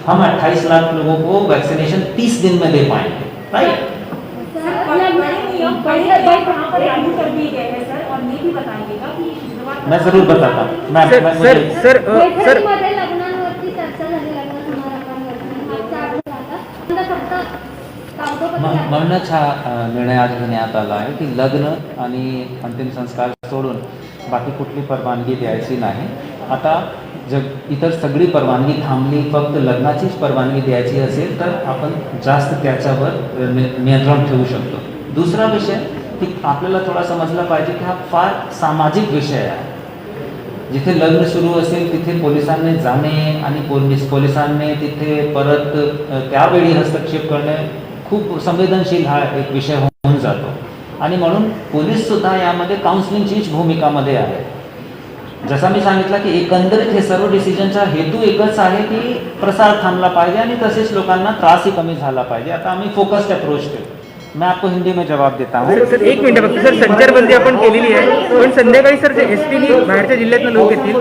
हम 28 लाख लोगों को वैक्सीनेशन 30 दिन में दे पाएंगे। राइट। मैं जरूर बताता हूँ। सर म्हणूनच हा निर्णय आज घेण्यात आला आहे की लग्न आणि अंतिम संस्कार सोडून बाकी कुठली परवानगी द्यायची नाही। आता जग इतर सगळी परवानगी थांबली, फक्त लग्नाचीच परवानगी द्यायची असेल तर आपण जास्त त्याच्यावर नियंत्रण ठेवू शकतो। दूसरा विषय की आपल्याला थोडा समजला पाहिजे की हा फार सामाजिक विषय आहे। जिथे लग्न सुरू असेल तिथे पोलिसांनी जाणे आणि पोलिसांनी तिथे परत त्यावेळी हस्तक्षेप करणे खूप संवेदनशील हा एक विषय होऊन जातो आणि म्हणून पोलीस सुद्धा यामध्ये काउन्सिलिंगचीच भूमिकामध्ये आहे। जसा मी सांगितलं की एकंदरीत हे सर्व डिसिजनचा हेतू एकच आहे की प्रसार थांबला पाहिजे आणि तसेच लोकांना त्रासही कमी झाला पाहिजे। आता आम्ही फोकस्ड अप्रोच ठेवू। मैं आपको हिंदी में जवाब देता हूँ। सर 1 मिनिट फक्त सर, संचारबंदी आपण केलेली आहे पण संध्याकाळी सर एसटीनी बाहेरच्या जिल्ह्यातून लोक येतील।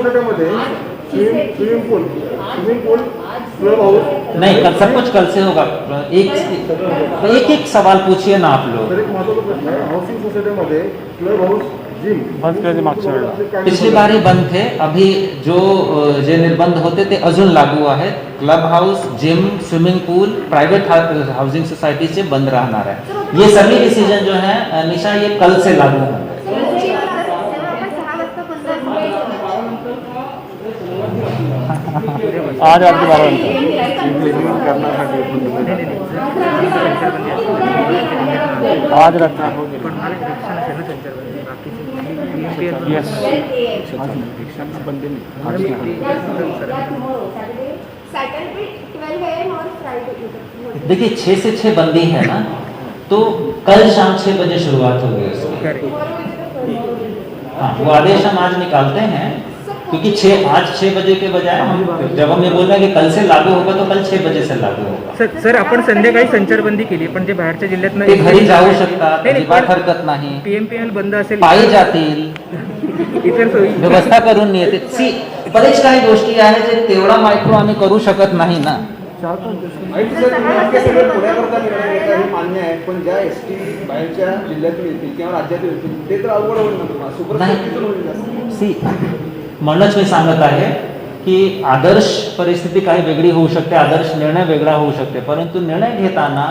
नहीं, कल सब कुछ कल से होगा। एक सवाल पूछिए ना आप लोग। तर एक महत्त्वाचा प्रश्न आहे, हाऊसिंग सोसायटीमध्ये क्लब हाऊस बंद करायचे मागच्या वेळेला पिछली बार ही बंद थे. अभी जो जे निर्बंध होते ते अजून लागू आहेत. क्लब हाऊस, जिम, स्विमिंग पूल, प्राइवेट हाउसिंग सोसाइटी से बंद रहणार है. ये सभी डिसीजन जो है निशा ये कल से लागू होंगे. तेव्हा आपण 6 वाजता बंद आज रात्री 12 आज रात्री पण मला रिक्षा नसेल ना संचारबंदी बाकीची येस सैटरडे 12 AM और फ्राइडे. देखिए 6 से 6 बंदी है ना, तो कल शाम 6 बजे शुरुआत होगी उसकी. हाँ, वो आदेश हम आज निकालते हैं क्योंकि आज 6 बजे के बजाय हम जब हम ये बोल रहे हैं कि कल से लागू होगा तो कल 6 बजे से लागू होगा. सर आपण संध्याकाळी संचारबंदी केली पण जे बाहेरच्या जिल्ह्यातनं ते घरी जाऊ शकतात, अजिबात हरकत नाही. PMPL बंद असेल पायी जातील, इतर सोयी व्यवस्था करून येते. सी बरेच काही गोष्टी आहेत जे तेवढा मायक्रो आम्ही करू शकत नाही ना. पुण्याकरता निर्णय घेतला हे मान्य आहे, पण ज्या एसटी बाहेरच्या जिल्ह्यातून येतील किंवा राज्यातून येतील ते तर अवघड होईल ना तुम्हाला. सुपरस्टिट्यूशन होईल जास्त. सी म्हणूनच मी सांगत आहे की आदर्श परिस्थिती काही वेगळी होऊ शकते, आदर्श निर्णय वेगळा होऊ शकते, परंतु निर्णय घेताना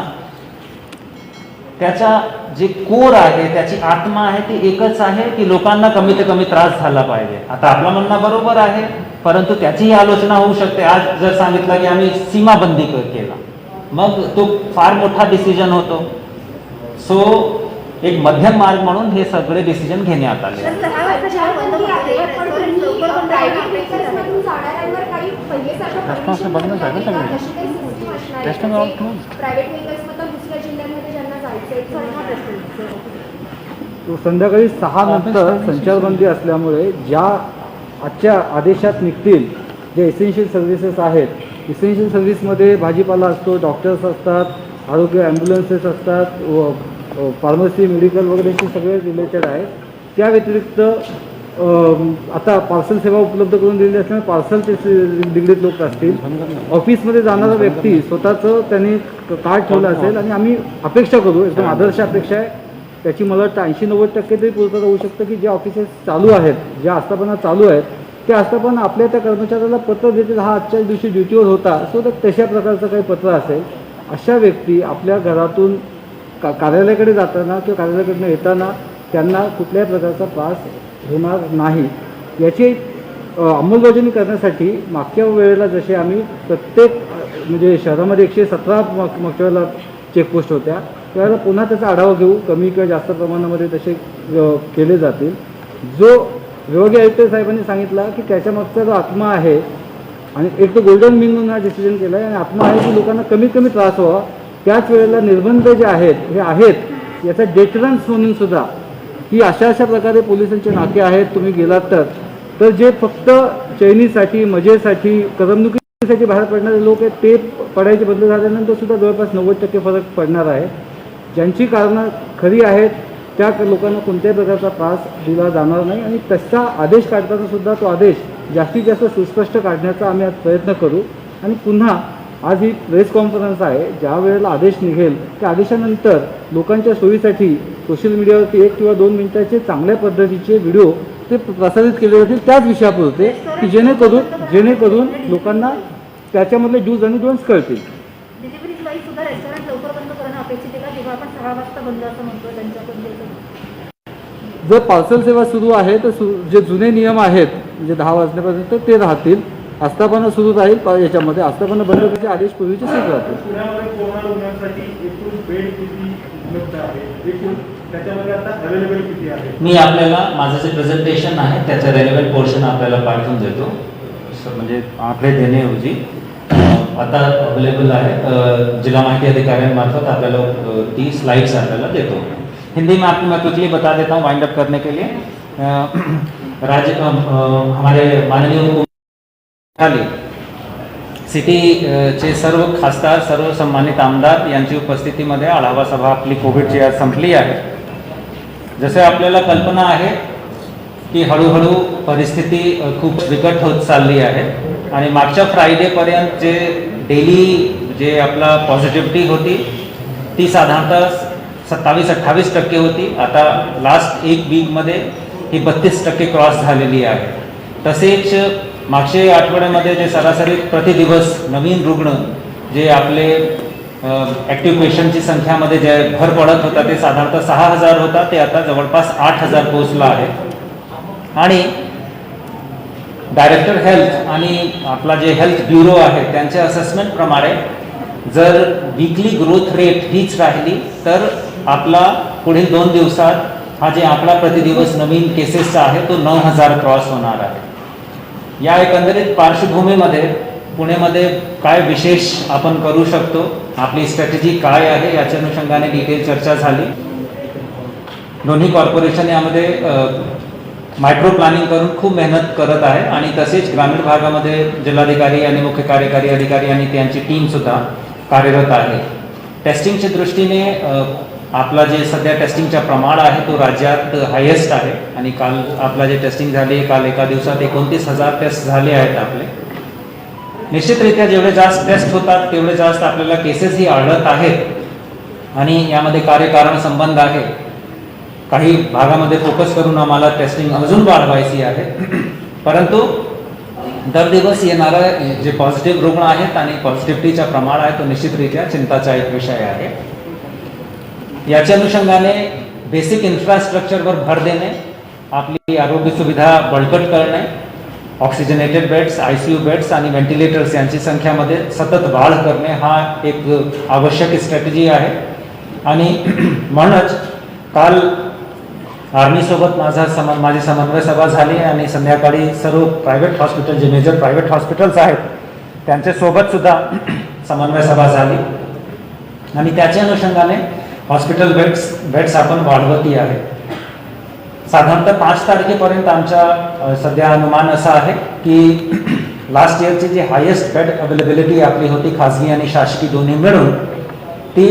त्याचा जे कोर आहे, त्याची आत्मा आहे ती एकच आहे की लोकांना कमीत कमी त्रास झाला पाहिजे. आता आपलं म्हणणं बरोबर आहे, परंतु त्याचीही आलोचना होऊ शकते. आज जर सांगितलं की आम्ही सीमाबंदी केला, मग तो फार मोठा डिसिजन होतो. सो एक मध्यम मार्ग म्हणून हे सगळे डिसिजन घेण्यात आले. तर 6 वाजता शाळा बंद होते. पण लवकर बंद प्रायव्हेट करायला व्हेकल्समधून जाणाऱ्यांवर काही पहिलेसारखं रस्ता बंदच आहे ना सगळे. तशी काही सिस्टीम असणार Restaurant all closed. प्रायव्हेट व्हेकल्समधून दुसऱ्या जिल्ह्यांमध्ये ज्यांना जायचं तो संध्याकाळी 6 नंतर संचारबंदी असल्यामुळे ज्या आजच्या आदेशात निघतील जे एसेन्शियल सर्व्हिसेस आहेत, एसेन्शियल सर्व्हिसमध्ये भाजीपाला असतो, डॉक्टर्स असतात, आरोग्य ॲम्ब्युलन्सेस असतात, फार्मसी, मेडिकल वगैरे हे सगळे रिलेटेड आहेत. त्या व्यतिरिक्त आता पार्सल सेवा उपलब्ध करून दिलेली असल्यामुळे पार्सलचे निगडीत लोक असतील. ऑफिसमध्ये जाणारा व्यक्ती स्वतःचं त्यांनी कार्ड ठेवलं असेल आणि आम्ही अपेक्षा करू, एकदम आदर्श अपेक्षा आहे त्याची, मला वाटतं 80-90% तरी पूर्तता होऊ शकतं की जे ऑफिसेस चालू आहेत, ज्या आस्थापना चालू आहेत त्या आस्थापना आपल्या त्या कर्मचाऱ्याला पत्र देतील, हा आजच्या दिवशी ड्युटीवर होता, सो तर तशा प्रकारचं काही पत्र असेल. अशा व्यक्ती आपल्या घरातून कार्यालयाकडे जाताना किंवा कार्यालयाकडनं येताना त्यांना कुठल्याही प्रकारचा त्रास होणार नाही याची अंमलबजावणी करण्यासाठी मागच्या वेळेला जसे आम्ही प्रत्येक म्हणजे शहरामध्ये 117 मागच्या वेळेला चेकपोस्ट होत्या, त्यावेळेला पुन्हा त्याचा आढावा घेऊ, कमी किंवा जास्त प्रमाणामध्ये तसे केले जातील. जो विभागीय आयुक्त साहेबांनी सांगितला की त्याच्यामागचा जो आत्मा आहे आणि एक तो गोल्डन मीन म्हणून हा डिसिजन केला आहे आणि आत्मा आहे की लोकांना कमीत कमी त्रास व्हावा, त्याच वेळेला निर्बंध जे आहेत हे आहेत याचा डेटरन्स म्हणून सुद्धा की अशा प्रकारे पोलिसांचे नाके आहेत, तुम्ही गेलात तर जे फक्त चैनीसाठी, मजेसाठी, करमणुकीसाठी बाहेर पडणारे लोक आहेत ते पडायचे बंद झाल्यानंतर सुद्धा जवळपास 90% फरक पडणार आहे. ज्यांची कारणं खरी आहेत त्या लोकांना कोणत्याही प्रकारचा त्रास दिला जाणार नाही आणि तसा आदेश काढताना सुद्धा तो आदेश जास्तीत जास्त सुस्पष्ट काढण्याचा आम्ही आज प्रयत्न करू. आणि पुन्हा आज ही प्रेस कॉन्फरन्स आहे, ज्या वेळेला आदेश निघेल त्या आदेशानंतर लोकांच्या सोयीसाठी सोशल मीडियावरती 1 किंवा 2 मिनिटाचे चांगल्या पद्धतीचे व्हिडिओ ते प्रसारित केले जातील त्याच विषयापुरते की जेणेकरून लोकांना त्याच्यामधले डूज आणि डोंट्स कळतील. डिलिव्हरी बाई सुद्धा रेस्टॉरंट लवकर बंद करणं अपेक्षित आहे का, जेव्हा आपण 6 वाजता बंद असं म्हणतो त्यांच्याकडून? जर पार्सल सेवा सुरू आहे तर जे जुने नियम आहेत म्हणजे 10 वाजल्यापर्यंत ते राहतील. आस्थापना सुरू राहील, याच्यामध्ये आस्थापना बंद करायचे आदेश पूर्वीचे सुरू राहतील. पुण्यामध्ये कोरोना रुग्णांसाठी एकूण बेड किती उपलब्ध आहे, एकूण त्याच्यामध्ये आता अवेलेबल किती आहे? मी आपल्याला माझं जे प्रेझेंटेशन आहे त्याचं रेलेव्हंट पोर्शन आपल्याला पाठवून देतो, म्हणजे आकडे देण्याऐवजी आता अवेलेबल आहे. जिला माहिती अधिकाऱ्यांमार्फत आपल्याला 30 स्लाइड्स आपल्याला देतो. हिंदी में आपको मैं क्विकली बता देता हूँ वाइंड अप करने के लिए. हमारे माननीय सिटीचे सर्व खासदार, सर्व सन्मानित आमदार यांची उपस्थितीमध्ये आढावा सभा आपली कोविडची आज संपली आहे. जसे आपल्याला कल्पना आहे की हळूहळू परिस्थिती खूप बिकट होत चालली आहे आणि मागच्या फ्रायडेपर्यंत जे डेली जे आपला पॉझिटिव्हिटी होती ती साधारणतः 27-28% होती. आता लास्ट 1 वीकमध्ये ही 32% क्रॉस झालेली आहे. तसेच मागच्या आठवड्यामध्ये जे सरासरी प्रतिदिवस नवीन रुग्ण जे आपले ॲक्टिव्ह पेशंटची संख्यामध्ये जे भर पडत होता ते साधारणतः 6,000 होता, ते आता जवळपास 8,000 पोहोचला आहे. आणि डायरेक्टर हेल्थ आणि आपला जे हेल्थ ब्युरो आहे त्यांच्या असेसमेंटप्रमाणे जर वीकली ग्रोथ रेट हीच राहिली तर आपला पुढील 2 दिवसात हा जे आकडा प्रतिदिवस नवीन केसेसचा आहे तो 9,000 क्रॉस होणार आहे. या एकंदरीत पार्श्वभूमीमध्ये पुणेमध्ये काय विशेष आपण करू शकतो, आपली स्ट्रॅटेजी काय आहे याच्या अनुषंगाने डिटेल चर्चा झाली. दोन्ही कॉर्पोरेशन यामध्ये मायक्रो प्लॅनिंग करून खूप मेहनत करत आहे आणि तसेच ग्रामीण भागामध्ये जिल्हाधिकारी आणि मुख्य कार्यकारी अधिकारी आणि त्यांची टीमसुद्धा कार्यरत आहे. टेस्टिंगच्या दृष्टीने आपला जे सध्या टेस्टिंगचा प्रमाण आहे तो राज्यात हायेस्ट आहे आणि काल आपला जे टेस्टिंग झाली काल एका दिवसात 29,000 टेस्ट झाले आहेत आपले. निश्चितरित्या जेवढे जास्त टेस्ट होतात तेवढे जास्त आपल्याला केसेसही आढळत आहेत आणि यामध्ये कार्यकारण संबंध आहे. काही भागामध्ये फोकस करून आम्हाला टेस्टिंग अजून वाढवायची आहे, परंतु दर दिवस येणारा जे पॉझिटिव्ह रुग्ण आहेत आणि पॉझिटिव्हिटीचा प्रमाण आहे तो निश्चितरित्या चिंताचा एक विषय आहे. याच्या अनुषंगाने बेसिक इन्फ्रास्ट्रक्चरवर भर देणे, आपली आरोग्य सुविधा बळकट करणे, ऑक्सिजनेटेड बेड्स, ICU बेड्स आणि व्हेंटिलेटर्स यांची संख्यामध्ये सतत वाढ करणे हा एक आवश्यक स्ट्रॅटेजी आहे. आणि म्हणूनच काल आर्मीसोबत माझी समन्वय सभा झाली आणि संध्याकाळी सर्व प्रायव्हेट हॉस्पिटल जे मेजर प्रायव्हेट हॉस्पिटल्स आहेत त्यांच्यासोबत सुद्धा समन्वय सभा झाली आणि त्याच्या अनुषंगाने हॉस्पिटल बेड्स आपण वाढवती आहे. साधारणतः 5 तारखेपर्यंत आमचा सध्या अनुमान असा आहे की लास्ट इयरची जी हायेस्ट बेड अवेलेबिलिटी आपली होती खाजगी आणि शासकीय दोन्ही मिळून ती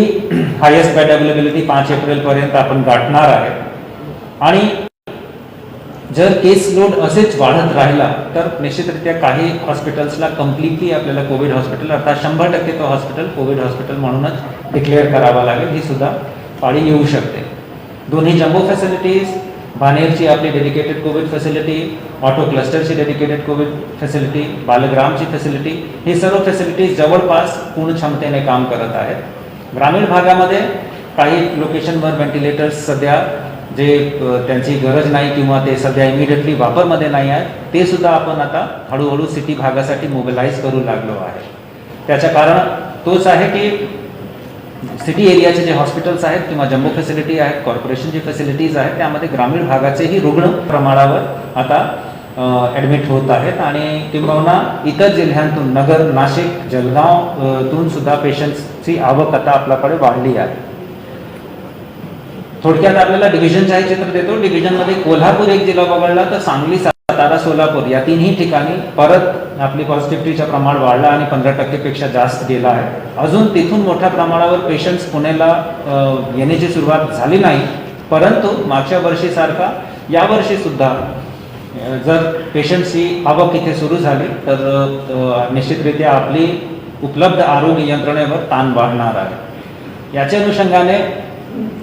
हायेस्ट बेड अवेलेबिलिटी 5 एप्रिलपर्यंत आपण गाठणार आहे. आणि जर केस लोड असेच वाढत राहिला तर निश्चितरित्या काही हॉस्पिटल्सला कम्प्लिटली आपल्याला कोविड हॉस्पिटल अर्थात 100% तो हॉस्पिटल कोविड हॉस्पिटल म्हणूनच डिक्लेअर करावा लागेल. ही सुद्धा पाळी येऊ शकते. दोन्ही जम्बो फॅसिलिटीज, बानेरची आपली डेडिकेटेड कोविड फॅसिलिटी, ऑटो क्लस्टरची डेडिकेटेड कोविड फॅसिलिटी, बालग्रामची फॅसिलिटी, हे सर्व फॅसिलिटीज जवळपास पूर्ण क्षमतेने काम करत आहेत. ग्रामीण भागामध्ये काही लोकेशनवर व्हेंटिलेटर्स सध्या जे त्यांची गरज नाही किंवा ते सध्या इमिडिएटली वापरमध्ये नाही आहेत ते सुद्धा आपण आता हळूहळू सिटी भागासाठी मोबिलाइज करू लागलो आहे. त्याचं कारण तोच आहे की सिटी एरियाचे जे हॉस्पिटल्स आहेत किंवा जम्बो फॅसिलिटी आहेत, कॉर्पोरेशनची फॅसिलिटीज आहेत त्यामध्ये ग्रामीण भागाचेही रुग्ण प्रमाणावर आता ॲडमिट होत आहेत आणि किंबहुना इतर जिल्ह्यांतून नगर, नाशिक, जळगावतून सुद्धा पेशंट्सची आवक आता आपल्याकडे वाढली आहे. थोडक्यात आपल्याला डिव्हिजनचाही चित्र देतो. डिव्हिजनमध्ये कोल्हापूर एक जिल्हा वगळला तर सांगली, सातारा, सोलापूर या तिन्ही ठिकाणी परत आपली पॉझिटिव्हिटीचं प्रमाण वाढलं आणि 15% पेक्षा जास्त गेला आहे. अजून तिथून मोठ्या प्रमाणावर पेशंट्स पुण्याला येण्याची सुरुवात झाली नाही, परंतु मागच्या वर्षीसारखा यावर्षी सुद्धा जर पेशंट्सची आवक इथे सुरू झाली तर निश्चितरित्या आपली उपलब्ध आरोग्य यंत्रणेवर ताण वाढणार आहे. याच्या अनुषंगाने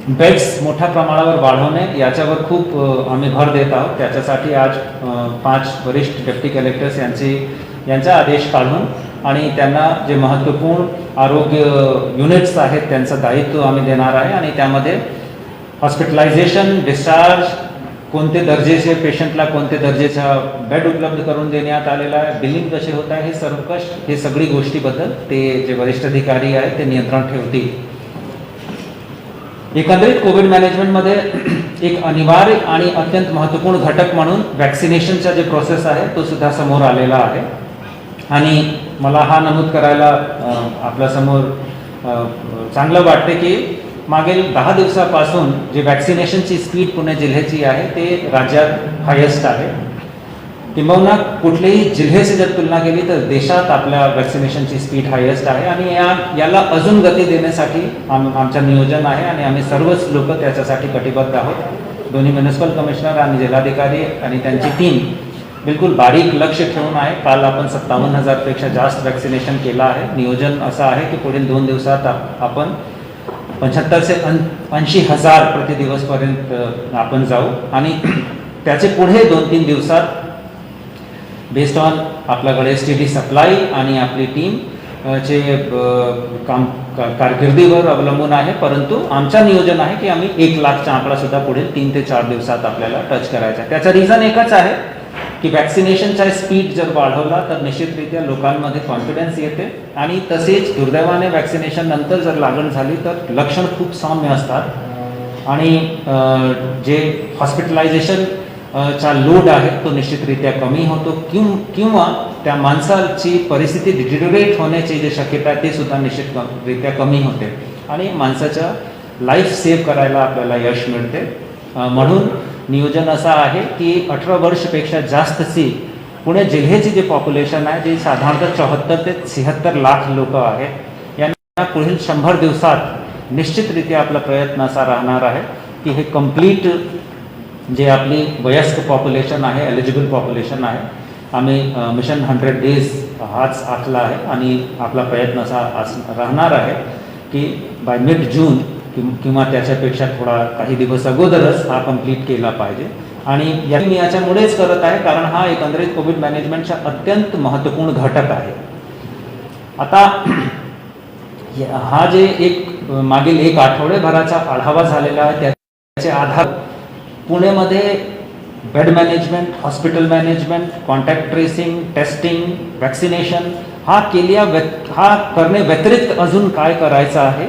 बेड्स मोठ्या प्रमाणावर वाढवणे याच्यावर खूप आम्ही भर देत आहोत. त्याच्यासाठी आज 5 वरिष्ठ डेप्टी कलेक्टर्स यांचा आदेश काढून आणि त्यांना जे महत्त्वपूर्ण आरोग्य युनिट्स आहेत त्यांचं दायित्व आम्ही देणार आहे आणि त्यामध्ये हॉस्पिटलायझेशन, डिस्चार्ज, कोणते दर्जेचे पेशंटला कोणते दर्जेचा बेड उपलब्ध करून देण्यात आलेला आहे, बिलिंग कसे होत आहे, हे सगळी गोष्टीबद्दल ते जे वरिष्ठ अधिकारी आहेत ते नियंत्रण ठेवतील. एकंदरीत कोविड मॅनेजमेंटमध्ये एक अनिवार्य आणि अत्यंत महत्त्वपूर्ण घटक म्हणून वॅक्सिनेशनचा जे प्रोसेस आहे तो सुद्धा समोर आलेला आहे आणि मला हा नमूद करायला आपल्यासमोर चांगलं वाटते की मागील 10 दिवसापासून जे वॅक्सिनेशनची स्पीड पुणे जिल्ह्याची आहे ते राज्यात हायेस्ट आहे. किंबहुना कुठल्याही जिल्ह्याची जर तुलना केली तर देशात आपल्या वॅक्सिनेशनची स्पीड हायेस्ट आहे आणि याला अजून गती देण्यासाठी आमचं नियोजन आहे आणि आम्ही सर्वच लोक त्याच्यासाठी कटिबद्ध आहोत. दोन्ही म्युनिसिपल कमिशनर आणि जिल्हाधिकारी आणि त्यांची टीम बिलकुल बारीक लक्ष ठेवून आहे. काल आपण 57,000पेक्षा जास्त वॅक्सिनेशन केलं आहे. नियोजन असं आहे की पुढील 2 दिवसात आपण 75,000 ते 80,000 प्रतिदिवसपर्यंत आपण जाऊ आणि त्याचे पुढे 2-3 दिवसात बेस्ड ऑन आपल्याकडे STD सप्लाय आणि आपली टीम चे काम कारकिर्दीवर अवलंबून आहे, परंतु आमचं नियोजन आहे की आम्ही 1 लाखचा आकडा सुद्धा पुढे 3 ते 4 दिवसात आपल्याला टच करायचा आहे. त्याचं रिझन एकच आहे की वॅक्सिनेशनचा स्पीड जर वाढवला तर निश्चितरित्या लोकांमध्ये कॉन्फिडन्स येते आणि तसेच दुर्दैवाने वॅक्सिनेशन नंतर जर लागण झाली तर लक्षण खूप सौम्य असतात आणि जे हॉस्पिटलायझेशन चा लोड आहे तो निश्चितरित्या कमी होतो किंवा त्या माणसाची परिस्थिती डिटेरियोरेट होण्याची जी शक्यता आहे ते सुद्धा निश्चितरित्या कमी होते आणि माणसाचं लाईफ सेव्ह करायला आपल्याला यश मिळते. म्हणून नियोजन असं आहे की 18 वर्षपेक्षा जास्तची पुणे जिल्ह्याची जे पॉप्युलेशन आहे जे साधारणतः 74 ते 76 लाख लोक आहेत, यांना पुढील 100 दिवसात निश्चितरित्या आपला प्रयत्न असा राहणार आहे की हे कंप्लीट जे आपली वयस्क पॉप्युलेशन आहे, एलिजिबल पॉप्युलेशन आहे, आम्ही मिशन 100 डेज हाच आखला आहे आणि आपला प्रयत्न असा राहणार आहे की बाय मिड जून किंवा त्याच्यापेक्षा थोडा काही दिवस अगोदरच हा कंप्लीट केला पाहिजे. आणि मी याच्यामुळेच करत आहे कारण हा एकंदरीत कोविड मॅनेजमेंटचा अत्यंत महत्त्वपूर्ण घटक आहे. आता हा जे मागील 1 आठवड्याभराचा आढावा झालेला आहे त्याचे आधार पुणेमध्ये bed management, hospital management, contact tracing, testing, vaccination हा करणे व्यतिरिक्त अजून काय करायचं आहे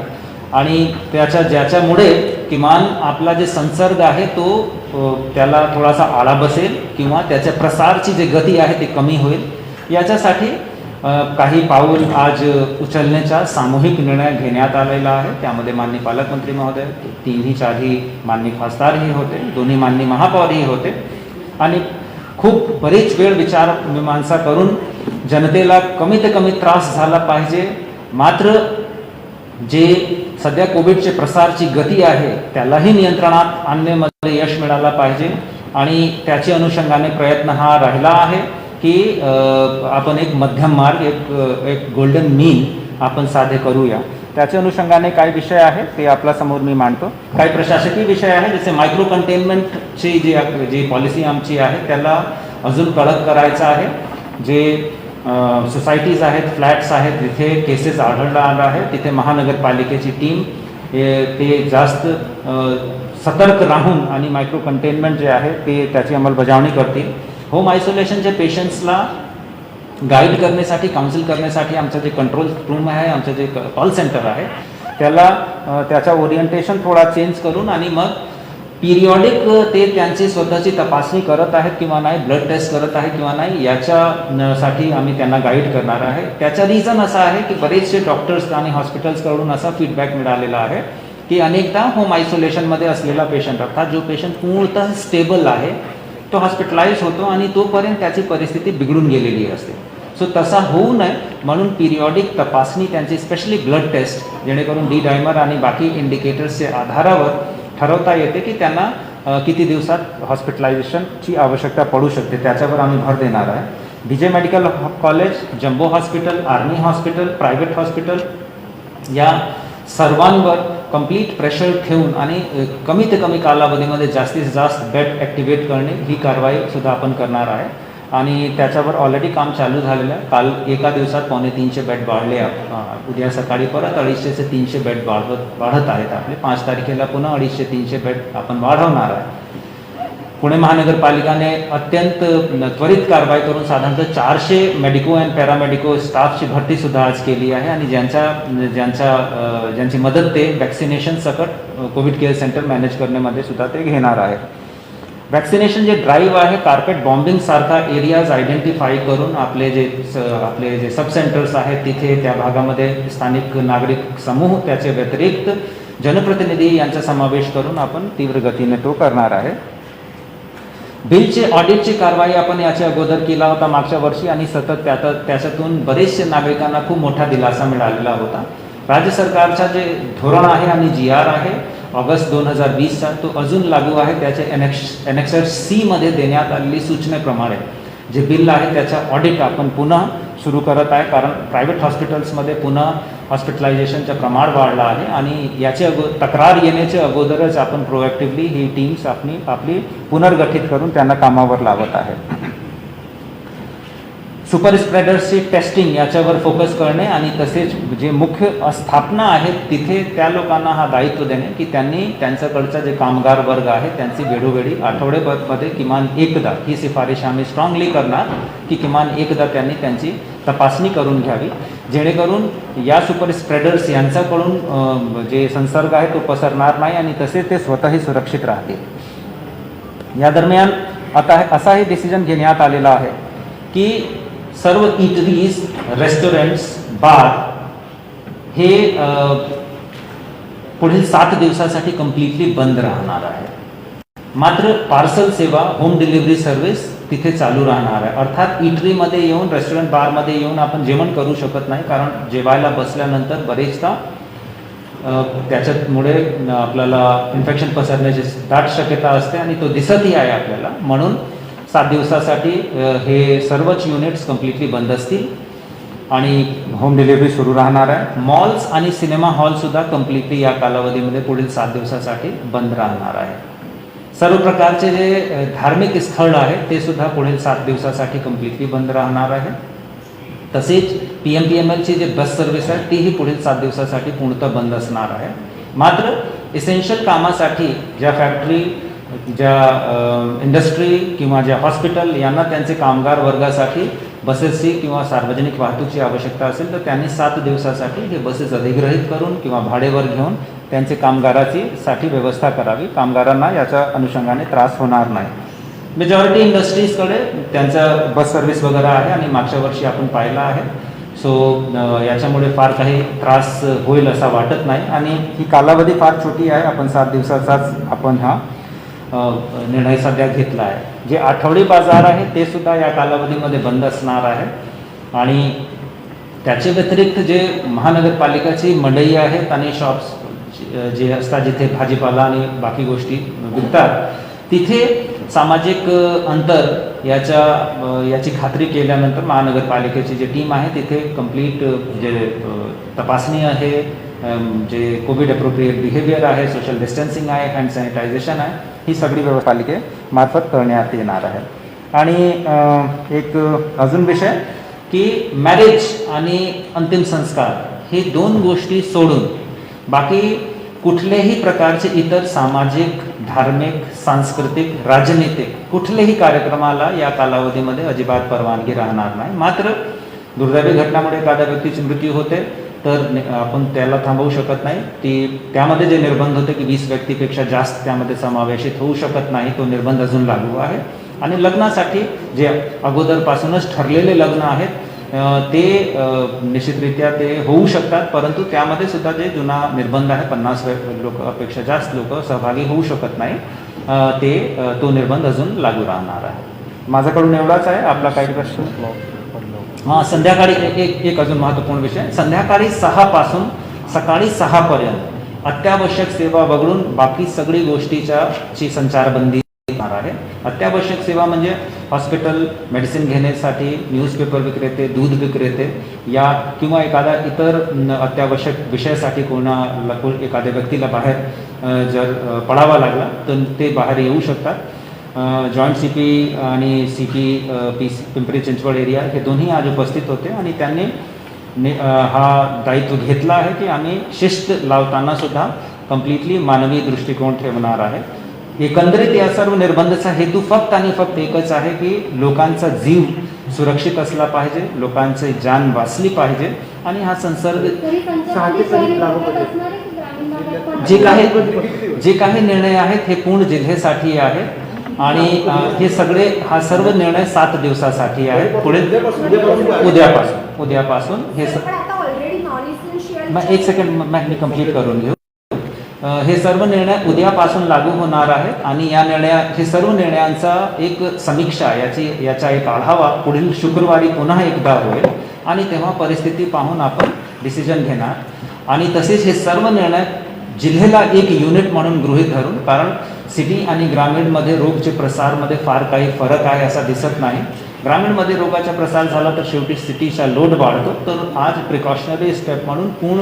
आणि ज्याच्यामुळे किमान आपला जे संसर्ग आहे तो त्याला थोडासा आळा बसेल किंवा त्याच्या प्रसारची जी गती आहे ती कमी होईल. याच्यासाठी काही पाऊल आज उचलण्याचा सामूहिक निर्णय घेण्यात आलेला आहे. त्यामध्ये माननीय पालकमंत्री महोदय, 3-4 माननीय खासदारही होते, 2 माननीय महापौरही होते आणि खूप बरेच वेळ विचार मीमांसा करून जनतेला कमीत कमी त्रास झाला पाहिजे, मात्र जे सध्या कोविडचे प्रसारची गती आहे त्यालाही नियंत्रणात आणण्यामध्ये यश मिळाला पाहिजे आणि त्याच्या अनुषंगाने प्रयत्न हा राहिला आहे की आपण एक मध्यम मार्ग, एक गोल्डन मीन आपण साधे करूया. त्याच्या अनुषंगाने काही विषय आहेत ते आपल्यासमोर मी मांडतो. काही प्रशासकीय विषय आहे जसे मायक्रो कंटेनमेंटची जी पॉलिसी आमची आहे त्याला अजून कडक करायचं आहे. जे सोसायटीज आहेत, फ्लॅट्स आहेत, जिथे केसेस आढळला आला आहे तिथे महानगरपालिकेची टीम ते जास्त सतर्क राहून आणि मायक्रो कंटेनमेंट जे आहे ते त्याची अंमलबजावणी करतील. होम आयसोलेशनच्या पेशंट्सला गाईड करण्यासाठी, काउन्सिल करण्यासाठी आमचं जे कंट्रोल रूम आहे, आमचं जे कॉल सेंटर आहे त्याचा ओरिएंटेशन थोडा चेंज करून आणि मग पिरियॉडिक ते त्यांची स्वतःची तपासणी करत आहेत किंवा नाही, ब्लड टेस्ट करत आहे किंवा नाही याच्यासाठी आम्ही त्यांना गाईड करणार आहे. त्याचा रिझन असा आहे की बरेचसे डॉक्टर्स आणि हॉस्पिटल्सकडून असा फीडबॅक मिळालेला आहे की अनेकदा होम आयसोलेशनमध्ये असलेला पेशंट, अर्थात जो पेशंट पूर्णतः स्टेबल आहे तो हॉस्पिटलाइज होतो आणि तोपर्यंत त्याची परिस्थिती बिघडून गेलेली असते. सो तसा होऊ नये म्हणून पिरियॉडिक तपासणी त्यांची, स्पेशली ब्लड टेस्ट, जेणेकरून डी डायमर आणि बाकी इंडिकेटर्सच्या आधारावर ठरवता येते की त्यांना किती दिवसात हॉस्पिटलायझेशनची आवश्यकता पडू शकते. त्याच्यावर आम्ही भर देणार आहे. BJ medical college, jumbo hospital, army hospital, private hospital या सर्वांवर कंप्लीट प्रेशर ठेवून आणि कमीत कमी कालावधीमध्ये जास्तीत जास्त बेड ॲक्टिवेट करणे ही कारवाई सुद्धा आपण करणार आहे आणि त्याच्यावर ऑलरेडी काम चालू झालेलं आहे. काल एका दिवसात 350 बेड वाढले. उद्या सकाळी परत 250 ते 300 बेड वाढत आहेत आपले. 5 तारखेला पुन्हा 250-300 बेड आपण वाढवणार आहे. पुणे महानगरपालिकाने अत्यंत त्वरित कारवाई करून साधारणतः 400 मेडिको अँड पॅरामेडिको स्टाफची भरती सुद्धा आज केली आहे आणि ज्यांची मदत ते वॅक्सिनेशन सकट कोविड केअर सेंटर मॅनेज करण्यामध्ये सुद्धा ते घेणार आहे. वॅक्सिनेशन जे ड्राईव्ह आहे, कार्पेट बॉम्बिंग सारखा एरियाज आयडेंटिफाय करून आपले जे सब सेंटर्स आहेत तिथे त्या भागामध्ये स्थानिक नागरिक समूह, त्याचे व्यतिरिक्त जनप्रतिनिधी यांचा समावेश करून आपण तीव्र गतीने तो करणार आहे. बिलचे ऑडिटची कारवाई आपण याच्या अगोदर केला होता मागच्या वर्षी आणि सतत त्याच्यातून बरेचसे नागरिकांना खूप मोठा दिलासा मिळालेला होता. राज्य सरकारचा जे धोरण आहे आणि GR आहे ऑगस्ट 2020चा तो अजून लागू आहे. त्याचे Annexure C मध्ये देण्यात आलेली सूचनेप्रमाणे जे बिल आहे त्याचा ऑडिट आपण पुन्हा सुरू करत आहे, कारण प्रायव्हेट हॉस्पिटल्समध्ये पुन्हा हॉस्पिटलायझेशनचं प्रमाण वाढलं आहे आणि याची तक्रार येण्याच्या अगोदरच आपण प्रोएक्टिव्हली ही टीम्स आपली पुनर्गठित करून त्यांना कामावर लावत आहे. सुपर स्प्रेडर्सची टेस्टिंग याच्यावर फोकस करणे आणि तसेच जे मुख्य स्थापना आहेत तिथे त्या लोकांना हा दायित्व देणे की त्यांनी त्यांच्याकडचा जे कामगार वर्ग आहे त्यांची वेळोवेळी आठवड्यामध्ये किमान एकदा, ही शिफारिश आम्ही स्ट्रॉंगली करणार की किमान एकदा त्यांनी त्यांची तपासणी करून घ्यावी, जेणेकरून या सुपर स्प्रेडर्स यांच्याकडून जे संसर्ग आहे तो पसरणार नाही आणि तसे ते स्वतःही सुरक्षित राहतील. या दरम्यान आता असाही डिसिजन घेण्यात आलेला आहे की सर्व इटरीज, रेस्टॉरंट्स, बार हे पुढील 7 दिवसासाठी कम्प्लिटली बंद राहणार आहे. मात्र पार्सल सेवा, होम डिलिव्हरी सर्व्हिस तिथे चालू राहणार आहे. अर्थात इटरीमध्ये येऊन, रेस्टॉरंट बारमध्ये येऊन आपण जेवण करू शकत नाही, कारण जेवायला बसल्यानंतर बरेचदा त्याच्यामुळे आपल्याला इन्फेक्शन पसरण्याची दाट शक्यता असते आणि तो दिसतही आहे आपल्याला. म्हणून 7 दिवसासाठी हे सर्वच युनिट्स कम्प्लिटली बंद असतील आणि होम डिलिव्हरी सुरू राहणार आहे. मॉल्स आणि सिनेमा हॉलसुद्धा कम्प्लिटली या कालावधीमध्ये पुढील 7 दिवसासाठी बंद राहणार आहे. सर्व प्रकारचे जे धार्मिक स्थळ आहे ते सुद्धा पुढील 7 दिवसासाठी कम्प्लिटली बंद राहणार आहे. तसेच PMPMLची जे बस सर्व्हिस आहे तीही पुढील 7 दिवसासाठी पूर्णतः बंद असणार आहे. मात्र इसेन्शियल कामासाठी ज्या फॅक्टरी, ज्या इंडस्ट्री किंवा ज्या हॉस्पिटल यांना त्यांचे कामगार वर्गासाठी बसेसची किंवा सार्वजनिक वाहतूकची आवश्यकता असेल तर त्यांनी 7 दिवसासाठी हे बसेस अधिग्रहित करून किंवा भाडेवर घेऊन त्यांचे कामगाराची व्यवस्था करावी. कामगारांना याच्या अनुषंगाने त्रास होणार नाही. मेजॉरिटी इंडस्ट्रीजकडे त्यांचा बस सर्व्हिस वगैरे आहे आणि मागच्या वर्षी आपण पाहिलं आहे. सो याच्यामुळे फार काही त्रास होईल असा वाटत नाही आणि ही कालावधी फार छोटी आहे. आपण 7 दिवसाचाच आपण हा निर्णय सध्या घेतला आहे. जे आठवडी बाजार आहे ते सुद्धा या कालावधीमध्ये बंद असणार आहे आणि त्याच्या व्यतिरिक्त जे महानगरपालिकाची मंडई आहेत आणि शॉप्स जे असतात जिथे भाजीपाला आणि बाकी गोष्टी विकतात तिथे सामाजिक अंतर याची खात्री केल्यानंतर महानगरपालिकेची जी टीम आहे तिथे कंप्लीट जे तपासणी आहे, जे कोविड अप्रोप्रिएट बिहेवियर आहे, सोशल डिस्टन्सिंग आहे, हँड सॅनिटायझेशन आहे, ही सगळी व्यवस्था पालिकेमार्फत करण्यात येणार आहे. आणि एक अजून विषय की मॅरेज आणि अंतिम संस्कार हे 2 गोष्टी सोडून बाकी कुठलेही प्रकारचे इतर सामाजिक, धार्मिक, सांस्कृतिक, राजनीतिक कुठलेही कार्यक्रमाला या कालावधीमध्ये अजिबात परवानगी राहणार नाही. मात्र दुर्दैवी घटनामुळे एखाद्या व्यक्तीची मृत्यू होते तर आपण त्याला थांबवू शकत नाही. त्यामध्ये जे निर्बंध होते की 20 व्यक्तीपेक्षा जास्त त्यामध्ये समावेशित होऊ शकत नाही, तो निर्बंध अजून लागू आहे. आणि लग्नासाठी जे अगोदरपासूनच ठरलेले लग्न आहेत ते निश्चितरित्या ते होऊ शकतात, परंतु त्यामध्ये सुद्धा जे जुना निर्बंध आहे 50 लोकांपेक्षा जास्त लोक सहभागी होऊ शकत नाही, तो निर्बंध अजून लागू राहणार आहे. माझ्याकडून एवढाच आहे. आपला काही प्रश्न? हां, संध्याकाळी एक अजून महत्त्वपूर्ण विषय, संध्याकाळी 6 पासून सकाळी 6 पर्यंत अत्यावश्यक सेवा वगळून बाकी सगळी गोष्टीची संचारबंदी होणार आहे. अत्यावश्यक सेवा म्हणजे हॉस्पिटल, मेडिसिन घेण्यासाठी, न्यूजपेपर विक्रेते, दूध विक्रेते या किंवा एखादा इतर अत्यावश्यक विषयासाठी एखाद्या व्यक्तीला बाहेर जर पडावा लागला तर ते बाहेर येऊ शकतात. जॉईंट CP आणि CP पिंपरी चिंचवड एरिया हे दोन्ही आज उपस्थित होते आणि त्यांनी हा दायित्व घेतला आहे की आम्ही शिस्त लावताना सुद्धा कम्प्लिटली मानवी दृष्टिकोन ठेवणार आहे. एकंदरीत या सर्व निर्बंधाचा हेतू फक्त आणि फक्त एकच आहे की लोकांचा जीव सुरक्षित असला पाहिजे, लोकांची जान वाचली पाहिजे आणि हा संसर्ग जे काही निर्णय आहेत हे पूर्ण जिल्ह्यासाठी आहेत आणि हा सर्व निर्णय 7 दिवसासाठी आहे. पुढे उद्यापासून हे एक सेकंड मी कंप्लीट करून घेऊ. हे सर्व निर्णय उद्यापासून लागू होणार आहेत आणि हे सर्व निर्णयांचा एक समीक्षा याचा एक आढावा पुढील शुक्रवारी पुन्हा एकदा होईल आणि तेव्हा परिस्थिती पाहून आपण डिसिजन घेणार. आणि तसेच हे सर्व निर्णय जिल्ह्याला एक युनिट म्हणून गृहीत धरून, कारण सिटी आणि ग्रामीणमध्ये रोगचे प्रसारमध्ये फार काही फरक आहे असा दिसत नाही ग्रामीणमध्ये रोगाचा प्रसार झाला तर शेवटी सिटीचा लोड वाढतो. तर आज प्रिकॉशनरी स्टेप म्हणून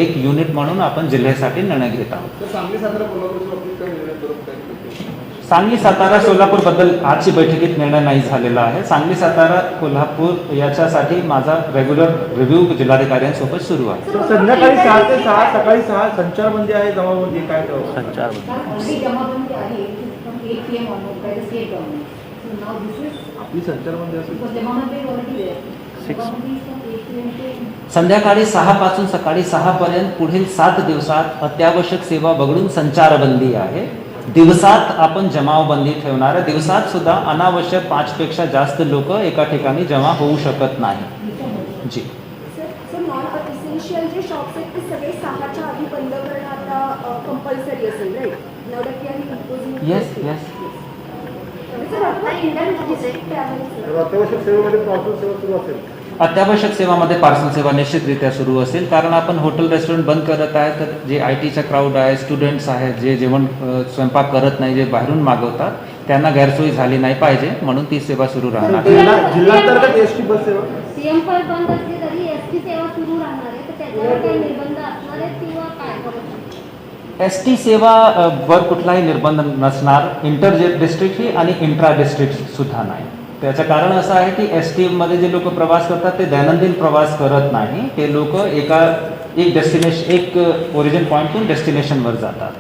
एक युनिट म्हणून आपण जिल्ह्यासाठी निर्णय घेत आहोत. तर सांगली सातारा कोल्हापूरच्या बाबतीत काय निर्णय करत आहे? सांगली सातारा सोलापूरबद्दल आजची बैठकीत निर्णय नाही झालेला आहे. सांगली सातारा कोल्हापूर याच्यासाठी माझा रेग्युलर रिव्ह्यू जिल्हाधिकाऱ्यांसोबत सुरू आहे. संध्याकाळी 6 ते 6 सकाळी 6 संचारबंदी आहे, जमावबंदी काय करावं? Only जमाबंदी आहे from 8 PM onwards by the state government. So now this is आपली संचारबंदी असेल because jamabandi is already there. Jamabandi is from 8 PM to संध्याकाळी 6 पासून सकाळी 6 पर्यंत पुढील 7 दिवसात अत्यावश्यक सेवा वगळून संचारबंदी आहे. दिवसात आपण जमावबंदी ठेवणार आहे. दिवसात सुद्धा अनावश्यक 5 पेक्षा जास्त लोक एका ठिकाणी जमा होऊ शकत नाही. जी सर नॉन इसेन्शियल जे शॉप्स आहेत ते सगळे 6च्या आधी बंद करणं आता कंपल्सरी असेल, right? Now that we are imposing yes yes sir आता इंडियन डिस्ट्रिक्ट ट्रॅव्हल अत्यावश्यक सेवेमध्ये पार्सल सेवा सुरू असेल. अत्यावश्यक सेवामध्ये पार्सल सेवा निश्चितरित्या सुरू असेल. कारण आपण हॉटेल रेस्टॉरंट बंद करत आहे. तर जे IT चा क्राऊड आहे, स्टुडंट्स आहेत, जे जेवण स्वयंपाक करत नाही, जे बाहेरून मागवतात, त्यांना गैरसोयी झाली नाही पाहिजे म्हणून ती सेवा सुरू राहणार आहे. जिल्हांतर्गत एसटी बस सेवा सीएम पद बंद असली तरी एसटी सेवा सुरू राहणार आहे, तर त्याच्यावर काही निर्बंध असणार आहेत किंवा काय? ST सेवा वर कुठलाही निर्बंध नसणार. इंटर डिस्ट्रिक्ट ही आणि इंट्रा डिस्ट्रिक्ट सुद्धा नाही. त्याचं कारण असं आहे की ST मध्ये जे लोक प्रवास करतात ते दैनंदिन प्रवास करत नाही. ते लोक एक ओरिजिन पॉईंटतून डेस्टिनेशनवर जातात.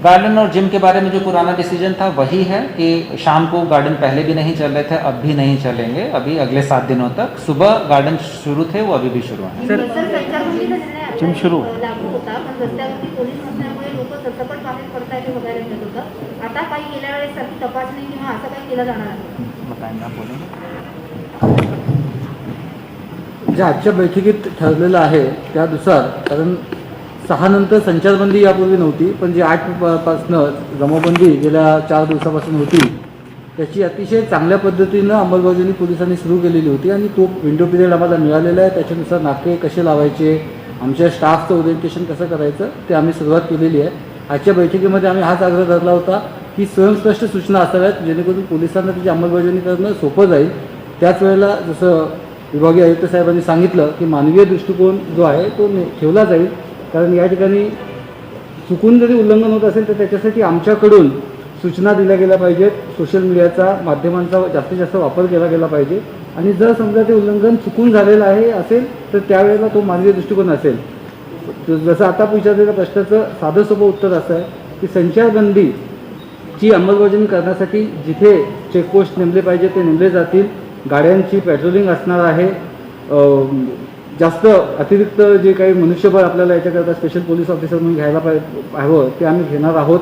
गार्डन और जिम के बारे में जो पुराना डिसीजन था वही है कि शाम को गार्डन पहले भी नहीं चल रहे थे, अब भी नहीं चलेंगे. अभी अगले 7 दिनों तक सुबह गार्डन शुरू थे, वो अभी भी शुरू हैं. सर, संचारबंदीचा निर्णय जिम सुरू. लागू होता, पण रस्त्यावरती पोलीस नसल्यामुळे लोक सरसकट बाहेर पडतायत हे बघायला मिळत होतं. आता काही गेल्या वेळेस सारखी तपासणी किंवा असं काही केलं जाणार आहे? बताएंगे आप बोलेंगे. जे आजच्या बैठकीत ठरलेलं आहे त्यानुसार, कारण 6 नंतर संचारबंदी यापूर्वी नव्हती, पण जी 8 पासनं जमाबंदी गेल्या 4 दिवसापासून होती, त्याची अतिशय चांगल्या पद्धतीनं अंमलबजावणी पोलिसांनी सुरू केलेली होती. आणि तो विंडो पिरियड आम्हाला मिळालेला आहे. त्याच्यानुसार नाके कसे लावायचे, आमच्या स्टाफचं ओरिएंटेशन कसं करायचं ते आम्ही सुरुवात केलेली आहे. आजच्या बैठकीमध्ये आम्ही हाच आग्रह धरला होता की स्वयंस्पष्ट सूचना असाव्यात, जेणेकरून पोलिसांना त्याची अंमलबजावणी करणं सोपं जाईल. त्याच वेळेला जसं विभागीय आयुक्त साहेबांनी सांगितलं की मानवीय दृष्टिकोन जो आहे तो ठेवला जाईल. कारण या ठिकाणी चुकून जरी उल्लंघन होत असेल तर त्याच्यासाठी आमच्याकडून सूचना दिल्या गेल्या पाहिजेत. सोशल मीडियाचा, माध्यमांचा जास्तीत जास्त वापर केला गेला पाहिजे. आणि जर समजा ते उल्लंघन चुकून झालेलं आहे असेल तर त्यावेळेला तो मानवीय दृष्टिकोन असेल. जसं आता विचारलेल्या प्रश्नाचं साधं सोपं उत्तर असं आहे की संचारबंदीची अंमलबजावणी करण्यासाठी जिथे चेकपोस्ट नेमले पाहिजे ते नेमले जातील. गाड्यांची पेट्रोलिंग असणार आहे. जास्त अतिरिक्त जे काही मनुष्यबळ आपल्याला याच्याकरता स्पेशल पोलीस ऑफिसर म्हणून घ्यायला हवं ते आम्ही घेणार आहोत.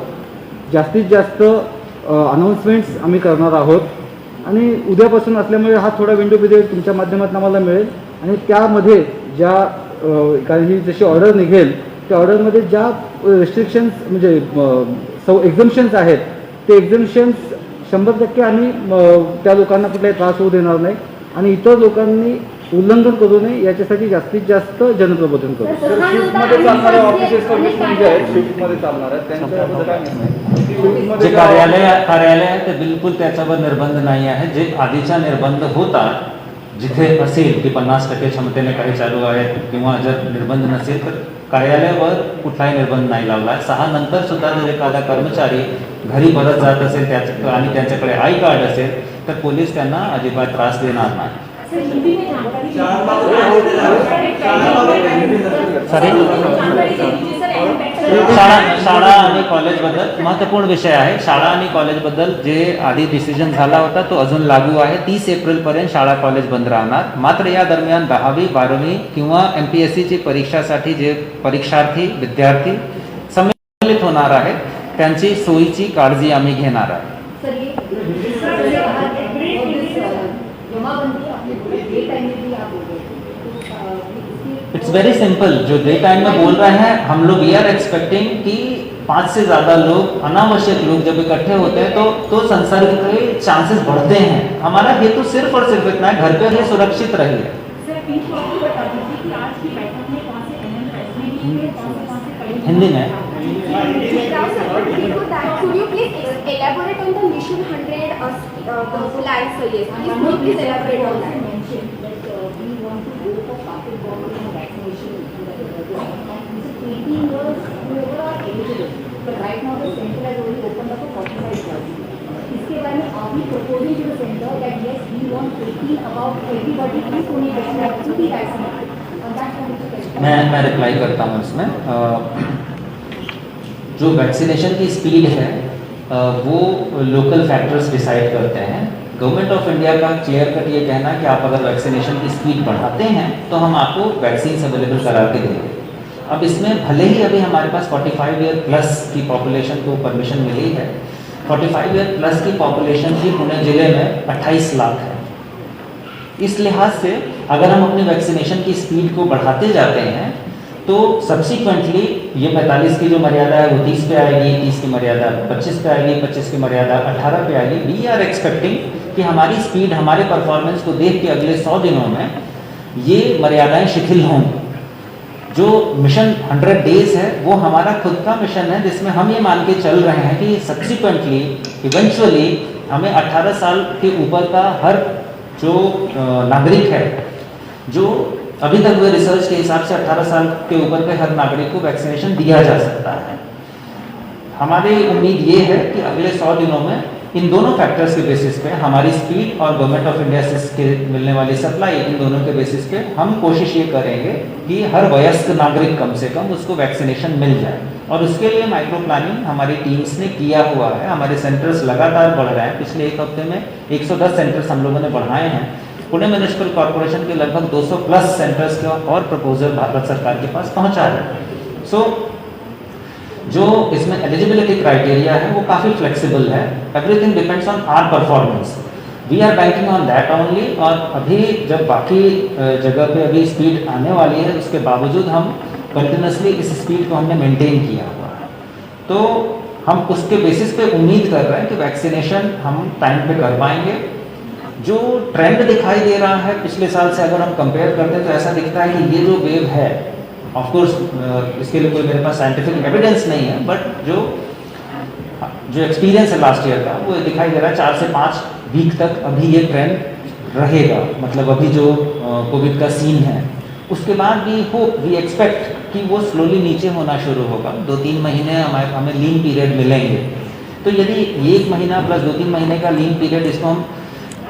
जास्तीत जास्त अनाऊन्समेंट्स आम्ही करणार आहोत. आणि उद्यापासून असल्यामुळे हा थोडा विंडो पिरियड तुमच्या माध्यमातून आम्हाला मिळेल. आणि त्यामध्ये ज्या काही जशी ऑर्डर निघेल त्या ऑर्डरमध्ये ज्या रेस्ट्रिक्शन्स म्हणजे एक्झम्पशन्स आहेत ते एक्झम्पशन्स 100% आम्ही त्या लोकांना कुठलाही त्रास होऊ देणार नाही. आणि इतर लोकांनी उल्लंघन करू नये याच्यासाठी जास्तीत जास्त जनप्रबोधन करू. शिफ्टमध्ये चालणारे ऑफिसेस जे आहेत शिफ्टमध्ये चालणार आहेत त्यांच्याबद्दल काय निर्णय? जे कार्यालय आहे ते बिलकुल त्याच्यावर निर्बंध नाही आहे. जे आधीचा निर्बंध होता, जिथे असेल की 50% क्षमतेने काही चालू आहेत किंवा जर निर्बंध नसेल तर कार्यालयावर कुठलाही निर्बंध नाही लावला आहे. 6 नंतर सुद्धा जर एखादा कर्मचारी घरी परत जात असेल आणि त्यांच्याकडे आय कार्ड असेल तर पोलीस त्यांना अजिबात त्रास देणार नाही. शाळा आणि कॉलेजबद्दल महत्त्वपूर्ण विषय आहे. शाळा आणि कॉलेजबद्दल जे आधी डिसिजन झाला होता तो अजून लागू आहे. 30 एप्रिलपर्यंत शाळा कॉलेज बंद राहणार. मात्र या दरम्यान 10वी 12वी किंवा MPSCची परीक्षासाठी जे परीक्षार्थी विद्यार्थी संमिलित होणार आहेत त्यांची सोयीची काळजी आम्ही घेणार आहे. सर ये जमाबंदी आपने डे टाइम में भी आप बोल रहे थे. It's very simple. जो डे टाइम में बोल रहे हैं हम लोग वी आर एक्सपेक्टिंग कि 5 से ज़्यादा लोग, अनावश्यक लोग जब इकट्ठे होते हैं तो संसर्ग के चांसेस बढ़ते हैं. हमारा हेतु सिर्फ और सिर्फ इतना है, घर पे ही सुरक्षित रहिए. हिंदी में Could you please elaborate on the Mission 100 life suggestions. Please, could you please elaborate on that? mentioned that we want to go for pocket government vaccination. It's 18 years whoever are eligible. But right now the center has only opened up for 45 years. इसके बारे में are we proposing to the center that yes we want 18 about everybody is only vaccinated to be vaccinated. And that's what it's question. मैं रिप्लाई करता हूँ इसमें। जो वैक्सीनेशन की स्पीड है वो लोकल फैक्टर्स डिसाइड करते हैं। गवर्नमेंट ऑफ इंडिया का क्लियर कट ये कहना है कि आप अगर वैक्सीनेशन की स्पीड बढ़ाते हैं तो हम आपको वैक्सीन अवेलेबल करा के देंगे। अब इसमें भले ही अभी हमारे पास 45 ईयर प्लस की पॉपुलेशन को परमिशन मिली है, 45 ईयर प्लस की पॉपुलेशन ही पुणे जिले में 28 लाख है। इस लिहाज से अगर हम अपनी वैक्सीनेशन की स्पीड को बढ़ाते जाते हैं तो सब्सिक्वेंटली ये 45 की जो मर्यादा है वो 30 पे आएगी, 30 की मर्यादा 25 पे आएगी, 25 की मर्यादा 18 पे आएगी। वी आर एक्सपेक्टिंग कि हमारी स्पीड हमारे परफॉर्मेंस को देख के अगले 100 दिनों में ये मर्यादाएं शिथिल होंगी। जो मिशन 100 डेज है वो हमारा खुद का मिशन है जिसमें हम ये मान के चल रहे हैं कि सब्सिक्वेंटली इवेंचुअली हमें 18 साल के ऊपर का हर जो नागरिक है, जो अभी तक हुए रिसर्च के हिसाब से 18 साल के ऊपर के हर नागरिक को वैक्सीनेशन दिया जा सकता है। हमारी उम्मीद ये है कि अगले 100 दिनों में इन दोनों फैक्टर्स के बेसिस पे हमारी स्पीड और गवर्नमेंट ऑफ इंडिया से मिलने वाली सप्लाई, इन दोनों के बेसिस पे हम कोशिश ये करेंगे कि हर वयस्क नागरिक कम से कम उसको वैक्सीनेशन मिल जाए। और उसके लिए माइक्रो प्लानिंग हमारी टीम्स ने किया हुआ है। हमारे सेंटर्स लगातार बढ़ रहे हैं। पिछले एक हफ्ते में 110 सेंटर्स हम लोगों ने बढ़ाए हैं। पुणे म्यूनिसिपल कॉर्पोरेशन के लगभग 200 प्लस सेंटर्स का और प्रपोजल भारत सरकार के पास पहुंचा है। सो जो इसमें एलिजिबिलिटी क्राइटेरिया है वो काफ़ी फ्लेक्सिबल है। Everything depends on our performance. We are banking on that only. और अभी जब बाकी जगह पे अभी स्पीड आने वाली है उसके बावजूद हम कंटिन्यूसली इस स्पीड को हमने मेंटेन किया हुआ है। तो हम उसके बेसिस पे उम्मीद कर रहे हैं कि वैक्सीनेशन हम टाइम पे कर पाएंगे। जो ट्रेंड दिखाई दे रहा है पिछले साल से अगर हम कंपेयर करते हैं तो ऐसा दिखता है कि ये जो वेव है, ऑफ कोर्स इसके लिए कोई मेरे पास साइंटिफिक एविडेंस नहीं है, बट जो एक्सपीरियंस है लास्ट ईयर का वो दिखाई दे रहा है 4 से 5 वीक तक अभी ये ट्रेंड रहेगा। मतलब अभी जो कोविड का सीन है उसके बाद भी वी एक्सपेक्ट कि वो स्लोली नीचे होना शुरू होगा। 2-3 महीने हमें लीन पीरियड मिलेंगे। तो यदि 1 महीना प्लस 2-3 महीने का लीन पीरियड इसको हम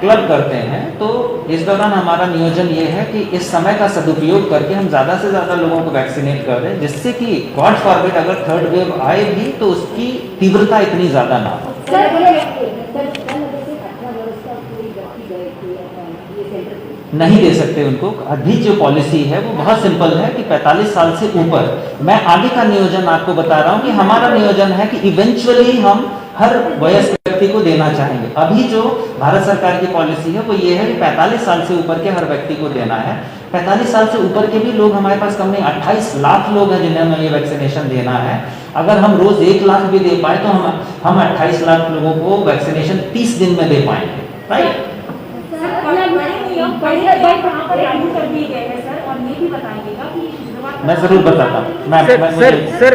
क्लब करते हैं तो इस दौरान हमारा नियोजन ये है कि इस समय का सदुपयोग करके हम ज़्यादा से ज़्यादा लोगों को वैक्सीनेट कर दें, जिससे कि गॉड फॉरबिड अगर थर्ड वेव आए भी तो उसकी तीव्रता इतनी ज़्यादा ना हो। नहीं दे सकते उनको। अभी जो पॉलिसी है वो बहुत सिंपल है कि 45 साल से ऊपर। मैं आगे का नियोजन आपको बता रहा हूँ कि हमारा नियोजन है कि इवेंचुअली हम हर वयस्क व्यक्ति को देना चाहेंगे। अभी जो भारत सरकार की पॉलिसी है वो ये है कि 45 साल से ऊपर के हर व्यक्ति को देना है। 45 साल से ऊपर के भी लोग हमारे पास कम नहीं 28 लाख लोग हैं जिन्हें हमें ये वैक्सीनेशन देना है। अगर हम रोज 1 लाख भी दे पाए तो हम 28 लाख लोगों को वैक्सीनेशन 30 दिन में दे पाएंगे। राइट। मैं जरूर बताता हूँ। सर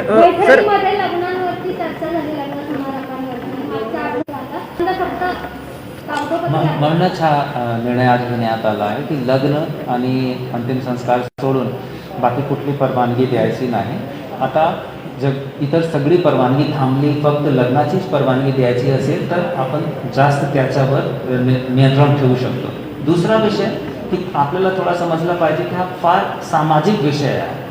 म्हणूनच हा निर्णय आज घेण्यात आला आहे की लग्न आणि अंतिम संस्कार सोडून बाकी कुठली परवानगी द्यायची नाही। आता जर इतर सगळी परवानगी थांबली, फक्त लग्नाचीच परवानगी द्यायची असेल तर आपण जास्त त्याच्यावर नियंत्रण ठेवू शकतो। दुसरा विषय की आपल्याला थोडा समजला पाहिजे की हा फार सामाजिक विषय आहे।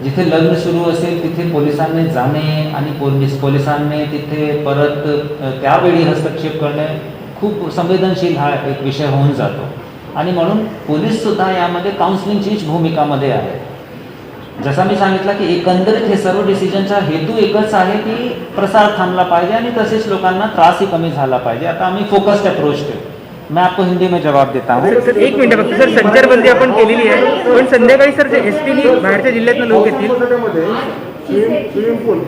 जिथे लग्न सुरू असेल तिथे पोलिसांनी जाणे आणि पोलिसांनी तिथे परत त्यावेळी हस्तक्षेप करणे खूप संवेदनशील हा एक विषय होऊन जातो। आणि म्हणून पोलीस सुद्धा यामध्ये काउन्सिलिंगचीच भूमिकामध्ये आहे। जसा मी सांगितलं की एकंदरीत हे सर्व डिसिजनचा हेतू एकच आहे की प्रसार थांबला पाहिजे आणि तसेच लोकांना त्रासही कमी झाला पाहिजे। आता आम्ही फोकस्ड अप्रोच ठेवू। मैं आपको हिंदी में जवाब देता हूँ। सर 1 मिनिट फक्त सर, संचारबंदी आपण केलेली आहे पण संध्याकाळी सर जे एसटीनी बाहेरच्या जिल्ह्यातून लोक येतील स्विमिंग पूल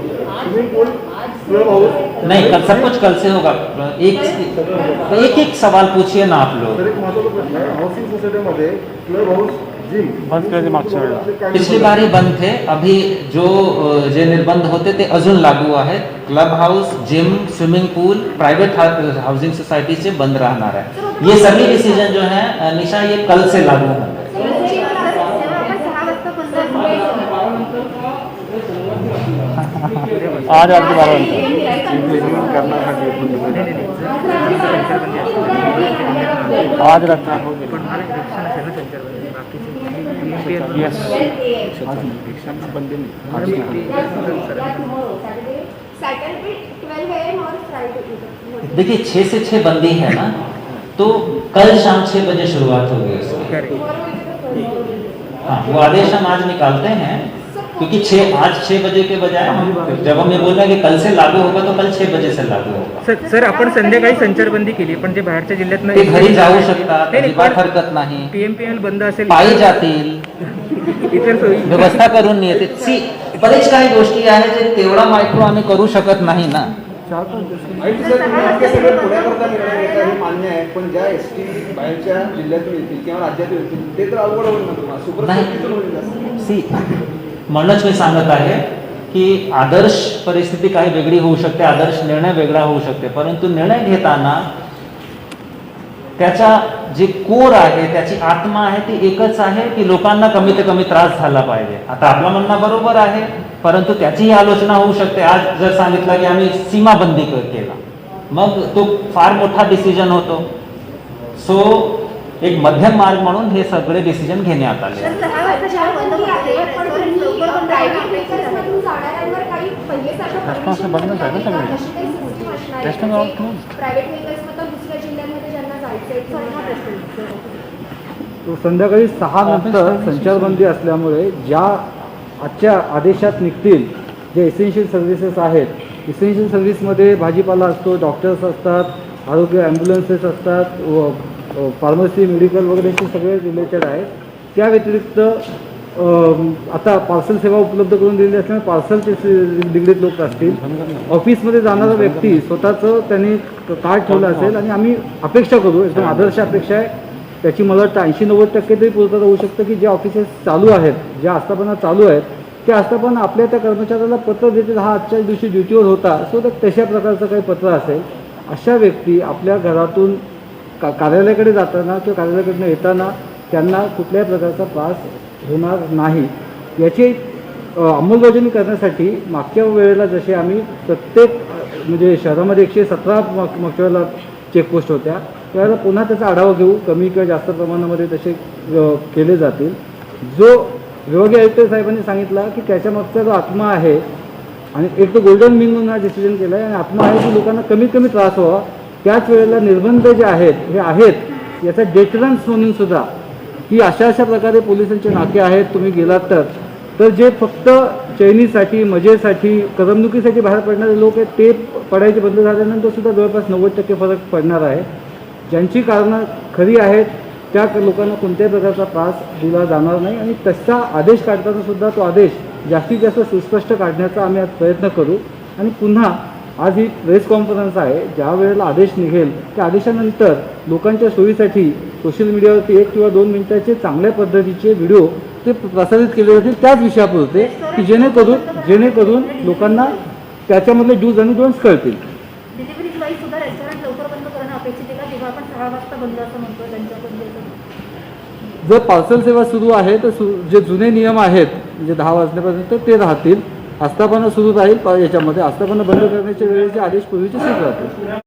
क्लब हाउस नहीं, कल सब कुछ कल से होगा। एक सवाल पूछिए ना आप लोग। तर एक महत्त्वाचा प्रश्न आहे, हाऊसिंग सोसायटीमध्ये क्लब हाऊस पिछली बार ही बंद थे. अभी जो जे निर्बंध होते ते अजून लागू आहेत. क्लब हाऊस, जिम, स्विमिंग पूल, प्राइवेट हाउसिंग सोसाइटीचे बंद राहणार आहे. ये सभी डिसीजन जो है निशा ये कल से लागू होंगे. तेव्हा आपण 6 वाजता बंद आज रात्री 12 आज रात्री पण मला रिक्षा नसेल ना संचारबंदी बाकीची येस सैटरडे 12 AM और फ्राइडे. देखिए 6 से 6 बंदी है ना, तो कल शाम 6 बजे शुरुआत होगी उसकी. हाँ, वो आदेश हम आज निकालते हैं क्योंकि आज 6 बजे के बजाय हम जब हम ये बोल रहे हैं कि कल से लागू होगा तो कल 6 बजे से लागू होगा. सर आपण संध्याकाळी संचारबंदी केली पण जे बाहेरच्या जिल्ह्यातनं ते घरी जाऊ शकतात, अजिबात हरकत नाही. PMPL बंद असेल पायी जातील, इतर सोयी व्यवस्था करून येते. बरेच काही गोष्टी आहेत जे तेवढा मायक्रो आम्ही करू शकत नाही ना. माहिती सर, तुम्ही इतके सगळे पुण्याकरता निर्णय घेता हे मान्य आहे, पण ज्या एसटी बाहेरच्या जिल्ह्यातून येतील किंवा राज्यातून येतील ते तर अवघड होईल ना तुम्हाला. सुप्रसिद्धीतून होईल जास्त. म्हणूनच मी सांगत आहे की आदर्श परिस्थिती काही वेगळी होऊ शकते, आदर्श निर्णय वेगळा होऊ शकते, परंतु निर्णय घेताना त्याचा जे कोर आहे, त्याची आत्मा आहे ती एकच आहे की लोकांना कमीत कमी त्रास झाला पाहिजे. आता आपलं म्हणणं बरोबर आहे, परंतु त्याचीही आलोचना होऊ शकते. आज जर सांगितलं की आम्ही सीमाबंदी केला, मग तो फार मोठा डिसिजन होतो. सो एक मध्यम मार्ग म्हणून हे सगळे डिसिजन घेण्यात आले. प्रायव्हेट व्हेकल्समधून जाणाऱ्यांवर काही पहिलेसारखं परमिशन आहे का? अशी काही सिस्टम असणार आहे का? प्रायव्हेट व्हेकल्समधून दुसऱ्या जिल्ह्यांमध्ये ज्यांना जायचं संध्याकाळी 6 नंतर संचारबंदी असल्यामुळे ज्या आजच्या आदेशात निघतील जे एसेन्शियल सर्व्हिसेस आहेत, एसेन्शियल सर्व्हिसमध्ये भाजीपाला असतो, डॉक्टर्स असतात, आरोग्य ॲम्ब्युलन्सेस असतात, फार्मसी, मेडिकल वगैरे हे सगळे रिलेटेड आहेत. त्या व्यतिरिक्त आता पार्सल सेवा उपलब्ध करून दिलेली असल्यामुळे पार्सलचे निगडीत लोक असतील. ऑफिसमध्ये जाणारा व्यक्ती स्वतःचं त्यांनी कार्ड ठेवलं असेल आणि आम्ही अपेक्षा करू, एकदम आदर्श अपेक्षा आहे, त्याची मला वाटतं 80-90% तरी पूर्तता होऊ शकतं की जे ऑफिसेस चालू आहेत, ज्या आस्थापना चालू आहेत, त्या आस्थापना आपल्या त्या कर्मचाऱ्याला पत्र देतील, हा आजच्या दिवशी ड्युटीवर होता, सो तर तशा प्रकारचं काही पत्र असेल. अशा व्यक्ती आपल्या घरातून कार्यालयाकडे जाताना किंवा कार्यालयाकडनं येताना त्यांना कुठल्याही प्रकारचा त्रास होणार नाही. याची अंमलबजावणी करण्यासाठी मागच्या वेळेला जसे आम्ही प्रत्येक म्हणजे शहरामध्ये 117 मागच्या वेळेला चेकपोस्ट होत्या, त्यावेळेला पुन्हा त्याचा आढावा घेऊ, कमी किंवा जास्त प्रमाणामध्ये तसे केले जातील. जो विभागीय आयुक्त साहेबांनी सांगितला की त्याच्यामागचा जो आत्मा आहे आणि एक तो गोल्डन मीन म्हणून हा डिसिजन केला आहे आणि आत्मा आहे की लोकांना कमीत कमी त्रास व्हावा. त्याच वेळेला निर्बंध जे आहेत हे आहेत याचा डेटरन्स म्हणून सुद्धा की अशा प्रकारे पोलिसांचे नाके आहेत, तुम्ही गेलात तर जे फक्त चैनीसाठी, मजेसाठी, करमणुकीसाठी बाहेर पडणारे लोक आहेत ते पडायचे बंद झाल्यानंतर सुद्धा जवळपास 90% फरक पडणार आहे. ज्यांची कारणं खरी आहेत त्या लोकांना कोणत्याही प्रकारचा त्रास दिला जाणार नाही आणि तसा आदेश काढताना सुद्धा तो आदेश जास्तीत जास्त सुस्पष्ट काढण्याचा आम्ही आज प्रयत्न करू. आणि पुन्हा आज ही प्रेस कॉन्फरन्स आहे, ज्या वेळेला आदेश निघेल त्या आदेशानंतर लोकांच्या सोयीसाठी सोशल मीडियावरती 1 किंवा 2 मिनिटाचे चांगल्या पद्धतीचे व्हिडिओ ते प्रसारित केले जातील त्याच विषयापुरते की जेणेकरून लोकांना त्याच्यामधले डूज आणि डोंट्स कळतील. डिलिव्हरी वाईज सुद्धा रेस्टॉरंट लवकर बंद करणं अपेक्षित आहे का, जेव्हा आपण 6 वाजता बंद असं म्हणतो त्यांच्याबद्दल? जर पार्सल सेवा सुरू आहे तर जे जुने नियम आहेत म्हणजे 10 वाजल्यापर्यंत ते राहतील. आस्थापना सुरू राहील, याच्यामध्ये आस्थापना बंद करण्याच्या वेळेचे आदेश पूर्वीचे सुरू राहतील.